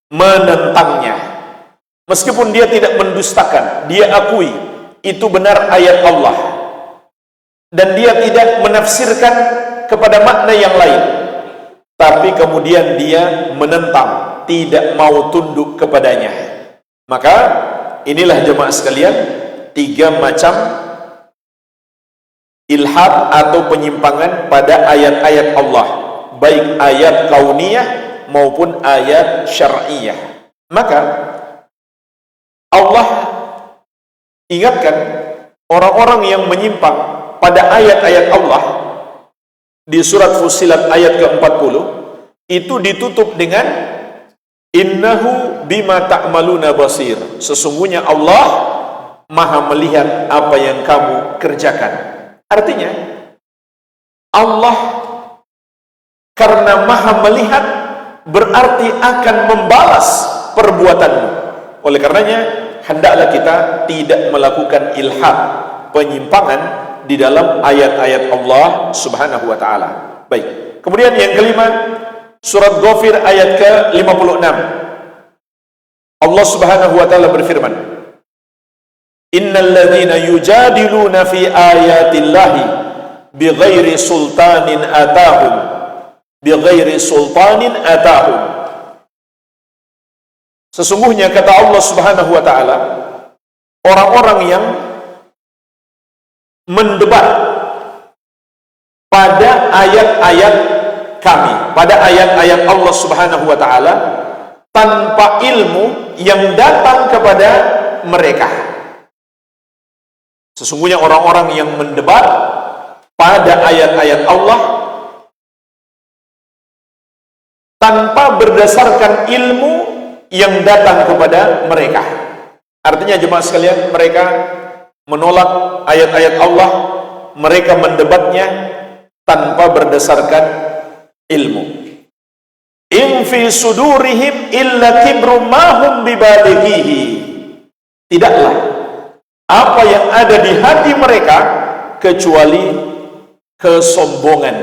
menentangnya. Meskipun dia tidak mendustakan, dia akui itu benar ayat Allah, dan dia tidak menafsirkan kepada makna yang lain, tapi kemudian dia menentang, tidak mau tunduk kepadanya. Maka inilah jemaah sekalian, 3 macam ilhad atau penyimpangan pada ayat-ayat Allah, baik ayat kauniyah maupun ayat syar'iyah. Maka Allah ingatkan orang-orang yang menyimpang pada ayat-ayat Allah di surat Fussilat ayat ke-40, itu ditutup dengan innahu bima ta'maluna basir. Sesungguhnya Allah maha melihat apa yang kamu kerjakan. Artinya Allah karena maha melihat berarti akan membalas perbuatanmu. Oleh karenanya hendaklah kita tidak melakukan ilhad, penyimpangan di dalam ayat-ayat Allah Subhanahu wa taala. Baik. Kemudian yang kelima, surat Ghafir ayat ke-56. Allah Subhanahu wa taala berfirman, "Innal ladzina yujadiluna fi ayatillahi bighairi sultanin atahum bighairi sultanin atahum." Sesungguhnya kata Allah Subhanahu wa taala, orang-orang yang mendebat pada ayat-ayat kami, pada ayat-ayat Allah Subhanahu wa taala tanpa ilmu yang datang kepada mereka. Sesungguhnya orang-orang yang mendebat pada ayat-ayat Allah tanpa berdasarkan ilmu yang datang kepada mereka. Artinya jemaah sekalian, mereka menolak ayat-ayat Allah, mereka mendebatnya tanpa berdasarkan ilmu. In fi sudurihim illa kibrum ma hum bibalighihi. Tidaklah apa yang ada di hati mereka kecuali kesombongan,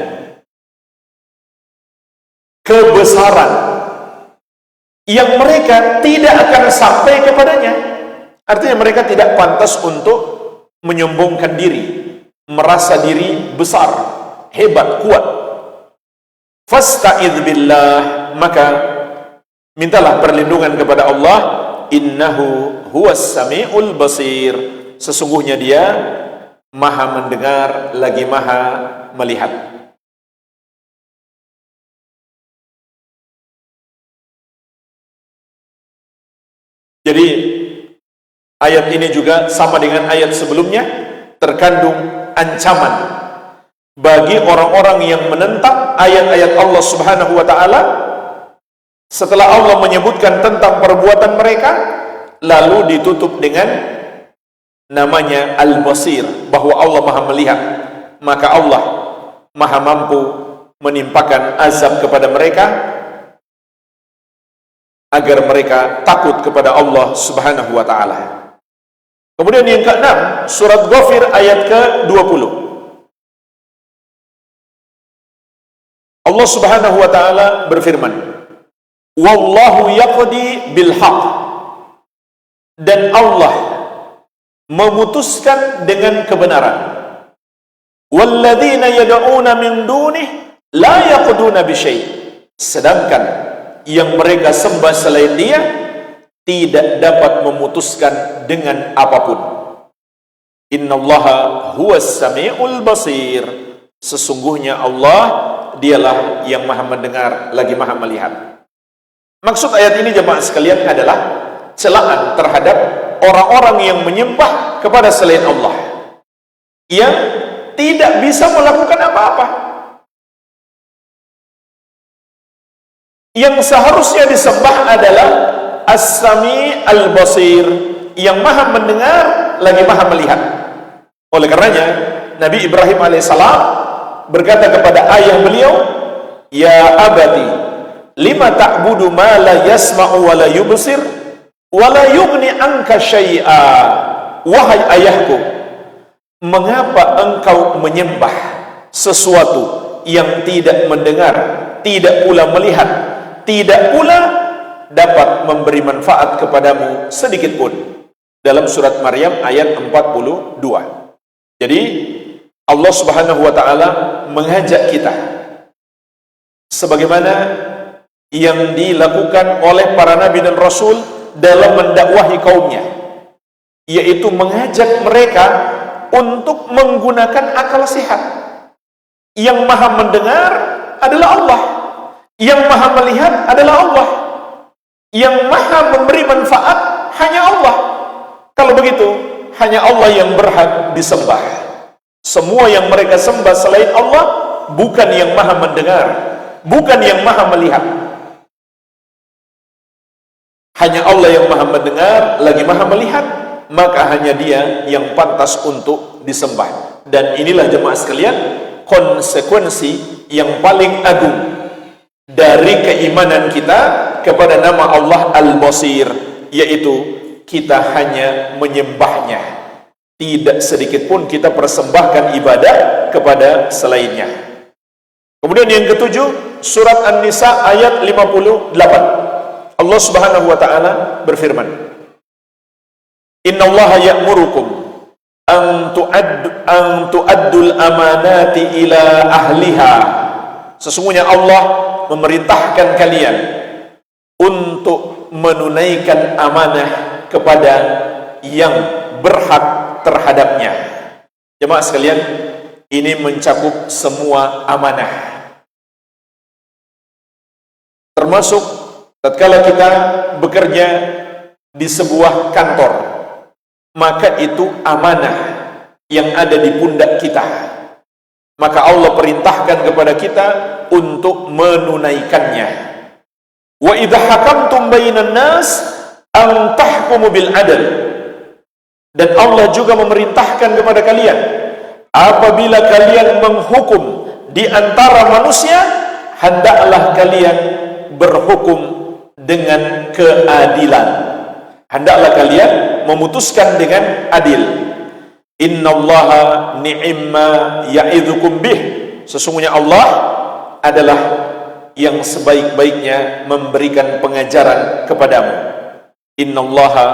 kebesaran yang mereka tidak akan sampai kepadanya. Artinya mereka tidak pantas untuk menyombongkan diri, merasa diri besar, hebat, kuat. Fasta'idz billah, maka mintalah perlindungan kepada Allah. Innahu huwas sami'ul basir. Sesungguhnya dia maha mendengar lagi maha melihat. Jadi ayat ini juga sama dengan ayat sebelumnya, terkandung ancaman bagi orang-orang yang menentang ayat-ayat Allah Subhanahu wa taala. Setelah Allah menyebutkan tentang perbuatan mereka, lalu ditutup dengan namanya Al-Basir, bahwa Allah maha melihat. Maka Allah maha mampu menimpakan azab kepada mereka agar mereka takut kepada Allah Subhanahu wa taala. Kemudian yang ke-6, surat Ghafir ayat ke-20. Allah Subhanahu wa taala berfirman, "Wallahu yaqdi bil haqq." Dan Allah memutuskan dengan kebenaran. "Walladzina yad'una min dunih la yaqduna bi syai'." Sedangkan yang mereka sembah selain Dia tidak dapat memutuskan dengan apapun. Innallaha huwas sami'ul basir. Sesungguhnya Allah dialah yang maha mendengar lagi maha melihat. Maksud ayat ini jemaah sekalian adalah celaan terhadap orang-orang yang menyembah kepada selain Allah, yang tidak bisa melakukan apa-apa. Yang seharusnya disembah adalah As-Sami' Al-Basir, yang maha mendengar lagi maha melihat. Oleh karenanya Nabi Ibrahim alaihissalam berkata kepada ayah beliau, "Ya abati, lima ta'budu ma la yasma'u wa la yubsir wa la yughni anka syai'a." Wahai ayahku, mengapa engkau menyembah sesuatu yang tidak mendengar, tidak pula melihat, tidak pula dapat memberi manfaat kepadamu sedikit pun? Dalam surat Maryam ayat 42. Jadi Allah Subhanahu wa taala mengajak kita sebagaimana yang dilakukan oleh para nabi dan rasul dalam mendakwahi kaumnya, yaitu mengajak mereka untuk menggunakan akal sehat. Yang maha mendengar adalah Allah, yang maha melihat adalah Allah, yang maha memberi manfaat hanya Allah. Kalau begitu, hanya Allah yang berhak disembah. Semua yang mereka sembah selain Allah bukan yang maha mendengar, bukan yang maha melihat. Hanya Allah yang maha mendengar lagi maha melihat, maka hanya Dia yang pantas untuk disembah. Dan inilah jemaah sekalian, konsekuensi yang paling agung dari keimanan kita kepada nama Allah Al-Basir, yaitu kita hanya menyembahnya, tidak sedikit pun kita persembahkan ibadah kepada selainnya. Kemudian yang ketujuh, surat An-Nisa ayat 58. Allah Subhanahu wa taala berfirman, "Innallaha ya'murukum an tu'addul amanati ila ahliha." Sesungguhnya Allah memerintahkan kalian untuk menunaikan amanah kepada yang berhak terhadapnya. Jemaah sekalian, ini mencakup semua amanah. Termasuk tatkala kita bekerja di sebuah kantor, maka itu amanah yang ada di pundak kita. Maka Allah perintahkan kepada kita untuk menunaikannya. Wa idza hakamtum bainan nas an tahkumu bil adl. Dan Allah juga memerintahkan kepada kalian, apabila kalian menghukum di antara manusia, hendaklah kalian berhukum dengan keadilan. Hendaklah kalian memutuskan dengan adil. Innallaha ni'imma ya'idzukum bih. Sesungguhnya Allah adalah yang sebaik-baiknya memberikan pengajaran kepadamu. Innallaha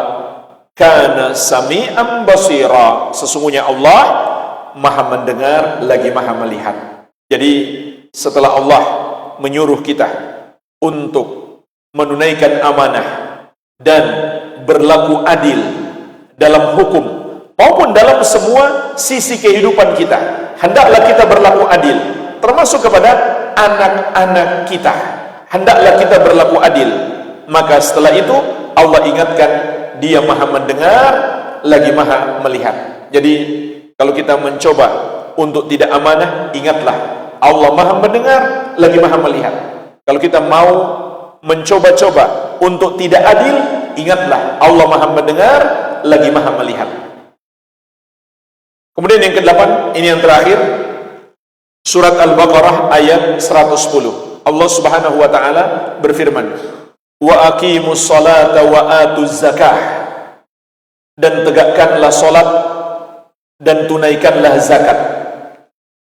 kana sami'an basira. Sesungguhnya Allah Maha mendengar lagi Maha melihat. Jadi setelah Allah menyuruh kita untuk menunaikan amanah dan berlaku adil dalam hukum maupun dalam semua sisi kehidupan kita, hendaklah kita berlaku adil, termasuk kepada anak-anak kita. Hendaklah kita berlaku adil. Maka setelah itu Allah ingatkan, Dia Maha mendengar lagi Maha melihat. Jadi kalau kita mencoba untuk tidak amanah, ingatlah Allah Maha mendengar lagi Maha melihat. Kalau kita mau mencoba-coba untuk tidak adil, ingatlah Allah Maha mendengar lagi Maha melihat. Kemudian yang ke-8, ini yang terakhir, surat Al-Baqarah ayat 110. Allah Subhanahu wa taala berfirman, "Wa aqimus salata wa atuz zakah." Dan tegakkanlah salat dan tunaikanlah zakat.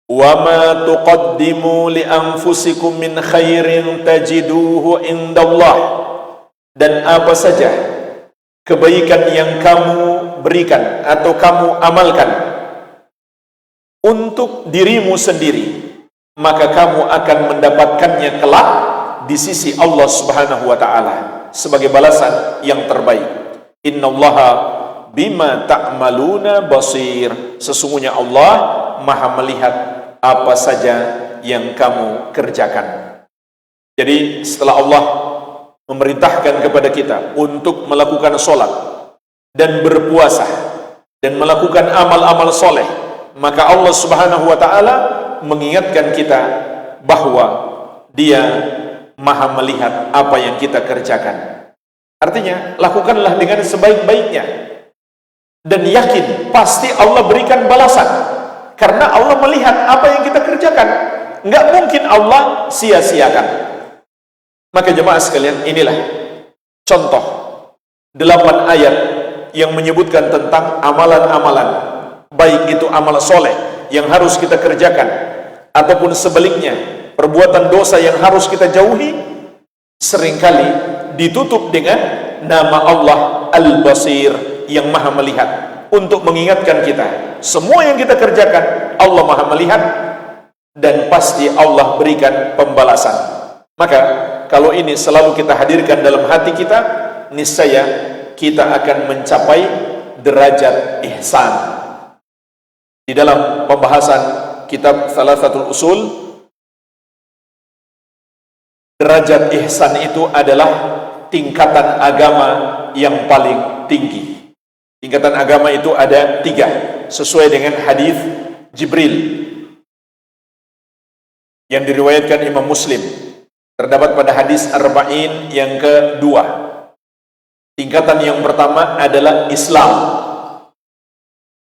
"Wa ma tuqaddimu li anfusikum min khairin tajiduhu indallah." Dan apa saja kebaikan yang kamu berikan atau kamu amalkan untuk dirimu sendiri, maka kamu akan mendapatkannya kelak di sisi Allah Subhanahu wa taala sebagai balasan yang terbaik. Innallaha bima ta'maluna basir. Sesungguhnya Allah Maha melihat apa saja yang kamu kerjakan. Jadi setelah Allah memerintahkan kepada kita untuk melakukan sholat dan berpuasa dan melakukan amal-amal soleh, maka Allah Subhanahu wa ta'ala mengingatkan kita bahwa Dia Maha melihat apa yang kita kerjakan. Artinya, lakukanlah dengan sebaik-baiknya dan yakin pasti Allah berikan balasan, karena Allah melihat apa yang kita kerjakan. Enggak mungkin Allah sia-siakan. Maka jemaah sekalian, inilah contoh 8 ayat yang menyebutkan tentang amalan-amalan, baik itu amal soleh yang harus kita kerjakan, ataupun sebaliknya perbuatan dosa yang harus kita jauhi, seringkali ditutup dengan nama Allah Al-Basir, yang Maha melihat, untuk mengingatkan kita semua yang kita kerjakan Allah Maha melihat dan pasti Allah berikan pembalasan. Maka kalau ini selalu kita hadirkan dalam hati kita, niscaya kita akan mencapai derajat ihsan. Di dalam pembahasan kitab Thalathatul Usul, derajat ihsan itu adalah tingkatan agama yang paling tinggi. Tingkatan agama itu ada 3, sesuai dengan hadis Jibril yang diriwayatkan Imam Muslim. Terdapat pada hadis Arba'in yang kedua. Tingkatan yang pertama adalah Islam,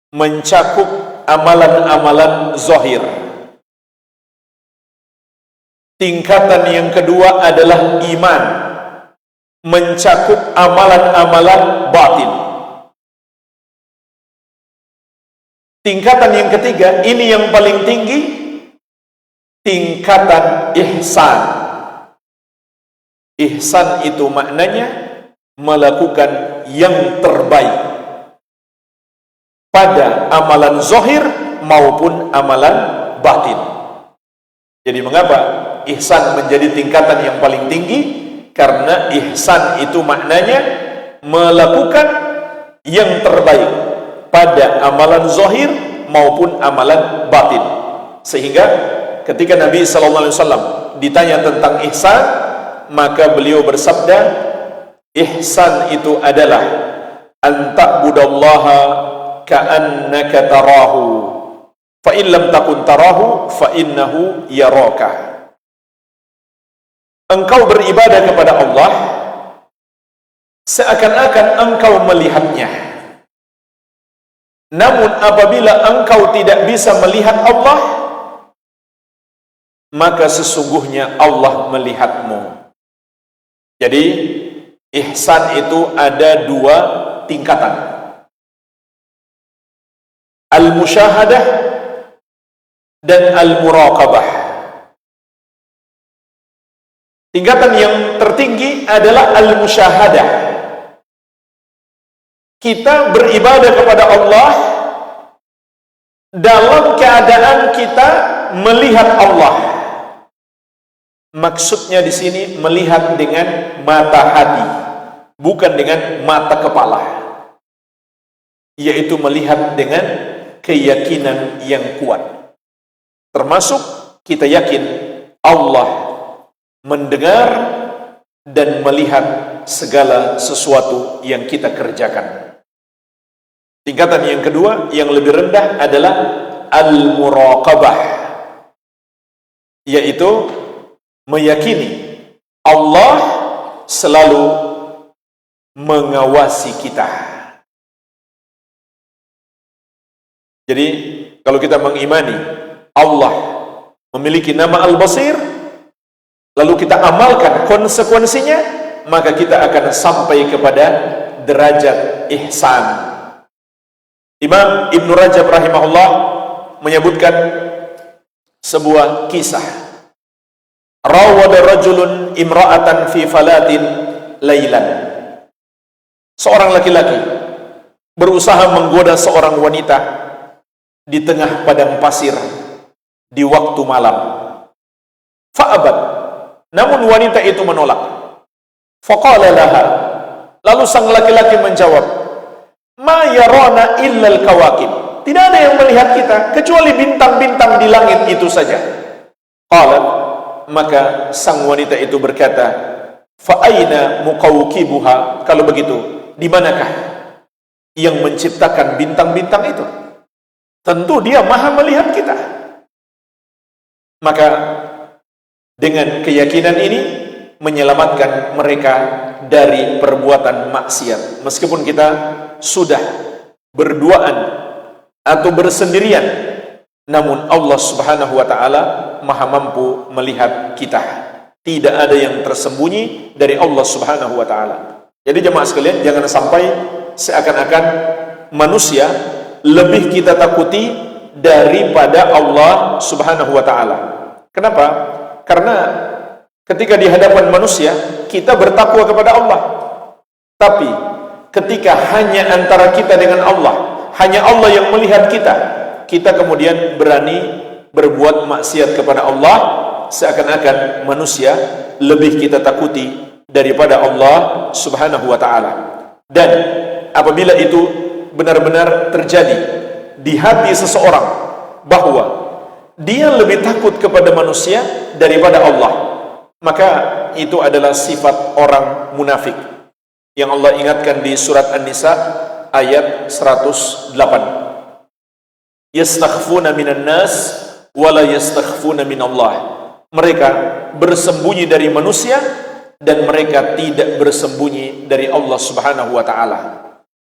mencakup amalan-amalan zahir. Tingkatan yang kedua adalah iman, mencakup amalan-amalan batin. Tingkatan yang ketiga, ini yang paling tinggi, tingkatan ihsan, Ihsan itu maknanya melakukan yang terbaik pada amalan zahir maupun amalan batin. Jadi mengapa ihsan menjadi tingkatan yang paling tinggi? Karena ihsan itu maknanya melakukan yang terbaik pada amalan zahir maupun amalan batin. Sehingga ketika Nabi SAW ditanya tentang ihsan, maka beliau bersabda, ihsan itu adalah an ta'budallaha ka'annaka tarahu fa in lam takun tarahu fa innahu yaraka. Engkau beribadah kepada Allah seakan-akan engkau melihatnya. Namun apabila engkau tidak bisa melihat Allah, maka sesungguhnya Allah melihatmu. Jadi ihsan itu ada dua tingkatan. Al-musyahadah dan al-muraqabah. Tingkatan yang tertinggi adalah al-musyahadah. Kita beribadah kepada Allah dalam keadaan kita melihat Allah. Maksudnya di sini melihat dengan mata hati, bukan dengan mata kepala. Yaitu melihat dengan keyakinan yang kuat. Termasuk kita yakin Allah mendengar dan melihat segala sesuatu yang kita kerjakan. Tingkatan yang kedua, yang lebih rendah adalah al-muraqabah, yaitu meyakini Allah selalu mengawasi kita. Jadi kalau kita mengimani Allah memiliki nama Al-Basir, lalu kita amalkan konsekuensinya, maka kita akan sampai kepada derajat ihsan. Imam Ibn Rajab rahimahullah menyebutkan sebuah kisah. Rawada rajulun imra'atan fi falatin lailan. Seorang laki-laki berusaha menggoda seorang wanita di tengah padang pasir di waktu malam. Fa'abad, namun wanita itu menolak. Faqala laha, lalu sang laki-laki menjawab, ma yarana illal kawakib, tidak ada yang melihat kita kecuali bintang-bintang di langit itu saja. Qalat, maka sang wanita itu berkata, fa aina muqawqibuha, kalau begitu di manakah yang menciptakan bintang-bintang itu? Tentu dia maha melihat kita. Maka dengan keyakinan ini menyelamatkan mereka dari perbuatan maksiat. Meskipun kita sudah berduaan atau bersendirian, namun Allah Subhanahu wa taala Maha mampu melihat kita. Tidak ada yang tersembunyi dari Allah Subhanahu wa taala. Jadi jemaah sekalian, jangan sampai seakan-akan manusia lebih kita takuti daripada Allah Subhanahu wa taala. Kenapa? Karena ketika di hadapan manusia kita bertakwa kepada Allah. Tapi ketika hanya antara kita dengan Allah, hanya Allah yang melihat kita, kita kemudian berani berbuat maksiat kepada Allah, seakan-akan manusia lebih kita takuti daripada Allah Subhanahu wa taala. Dan apabila itu benar-benar terjadi di hati seseorang bahwa dia lebih takut kepada manusia daripada Allah, maka itu adalah sifat orang munafik yang Allah ingatkan di surat An-Nisa ayat 108. Yastakhfuna minan nas wala yastakhfuna minallah. Mereka bersembunyi dari manusia dan mereka tidak bersembunyi dari Allah Subhanahu wa taala.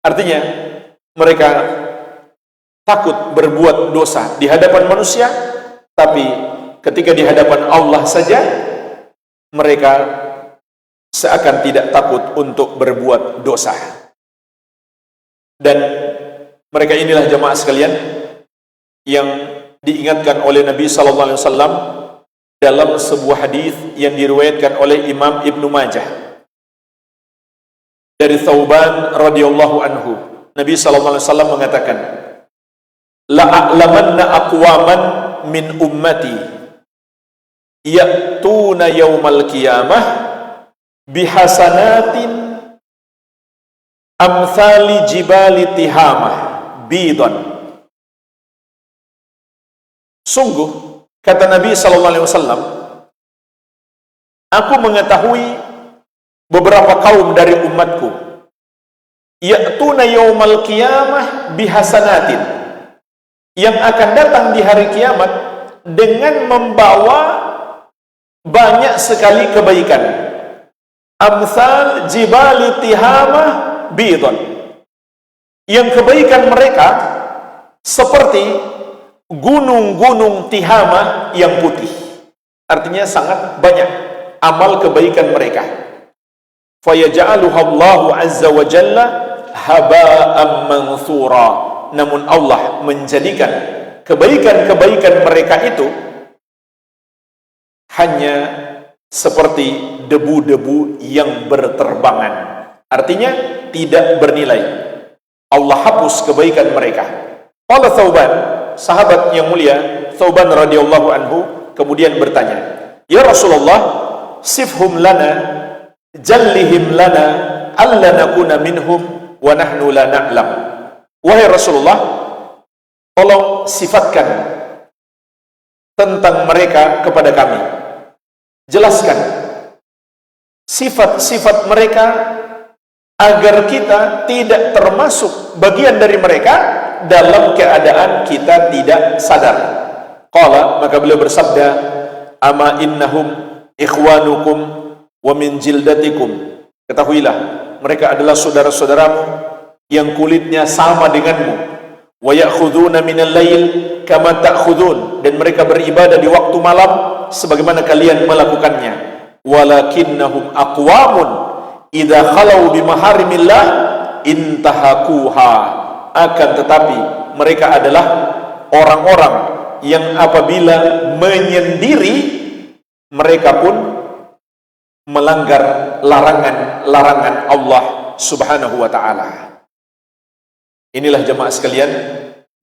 Artinya mereka takut berbuat dosa di hadapan manusia, tapi ketika di hadapan Allah saja mereka seakan tidak takut untuk berbuat dosa. Dan mereka inilah jemaah sekalian yang diingatkan oleh Nabi sallallahu alaihi wasallam dalam sebuah hadis yang diriwayatkan oleh Imam Ibnu Majah dari Thauban radhiyallahu anhu. Nabi sallallahu alaihi wasallam mengatakan, la a'lamanna aqwaman min ummati ya'tuna yaumal qiyamah bihasanatin amthali jibali tihamah bidon. Sungguh, kata Nabi sallallahu alaihi wasallam, aku mengetahui beberapa kaum dari umatku ya'tuna yaumal qiyamah bihasanatin, yang akan datang di hari kiamat dengan membawa banyak sekali kebaikan. Amsal jibali tihamah bidon, yang kebaikan mereka seperti gunung-gunung Tihamah yang putih. Artinya sangat banyak amal kebaikan mereka. Fayaj'aluha Allahu azza wa jalla haba'an manthura. Namun Allah menjadikan kebaikan-kebaikan mereka itu hanya seperti debu-debu yang berterbangan. Artinya tidak bernilai. Allah hapus kebaikan mereka. Qala Thauban, sahabat yang mulia Thauban radhiyallahu anhu kemudian bertanya, ya Rasulullah, sifhum lana, jallihim lana, alla nakuna minhum wa nahnu la na'lam. Wahai Rasulullah, tolong sifatkan tentang mereka kepada kami. Jelaskan sifat-sifat mereka agar kita tidak termasuk bagian dari mereka dalam keadaan kita tidak sadar. Qala, maka beliau bersabda, ama innahum ikhwanukum wa min jildatikum. Ketahuilah, mereka adalah saudara-saudaramu yang kulitnya sama denganmu. Wa ya'khuduna minal lail kama ta'khudun, dan mereka beribadah di waktu malam sebagaimana kalian melakukannya. Walakinnahum aqwamun idza khalau bi maharimillah intahakuha. Akan tetapi mereka adalah orang-orang yang apabila menyendiri mereka pun melanggar larangan-larangan Allah Subhanahu wa ta'ala. Inilah jemaah sekalian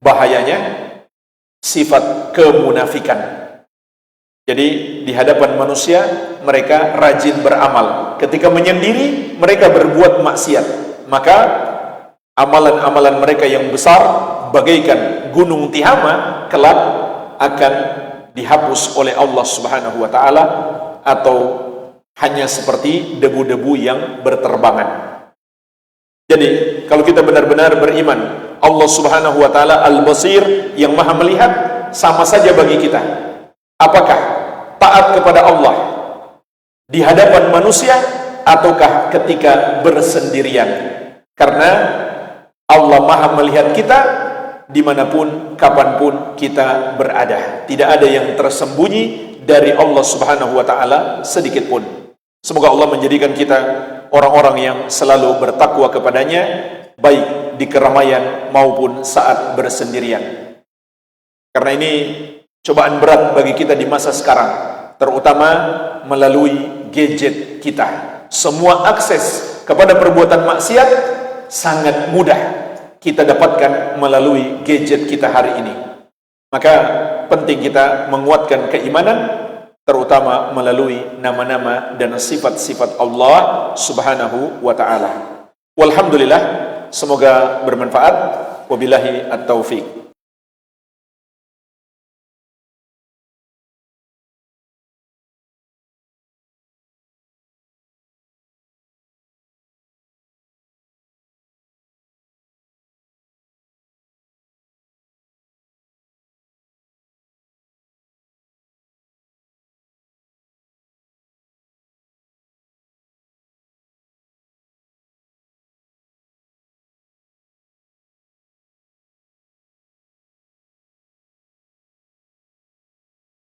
bahayanya sifat kemunafikan. Jadi di hadapan manusia mereka rajin beramal, ketika menyendiri mereka berbuat maksiat. Maka amalan-amalan mereka yang besar bagaikan gunung Tihamah kelak akan dihapus oleh Allah Subhanahu wa ta'ala, atau hanya seperti debu-debu yang berterbangan. Jadi kalau kita benar-benar beriman Allah Subhanahu wa ta'ala Al-Basir, yang maha melihat, sama saja bagi kita apakah taat kepada Allah di hadapan manusia ataukah ketika bersendirian. Karena Allah maha melihat kita dimanapun, kapanpun kita berada. Tidak ada yang tersembunyi dari Allah Subhanahu wa ta'ala sedikit pun. Semoga Allah menjadikan kita orang-orang yang selalu bertakwa kepadanya, baik di keramaian maupun saat bersendirian. Karena ini cobaan berat bagi kita di masa sekarang, terutama melalui gadget kita. Semua akses kepada perbuatan maksiat sangat mudah kita dapatkan melalui gadget kita hari ini. Maka penting kita menguatkan keimanan, terutama melalui nama-nama dan sifat-sifat Allah Subhanahu wa ta'ala. Walhamdulillah, semoga bermanfaat. Wabillahi at-taufiq.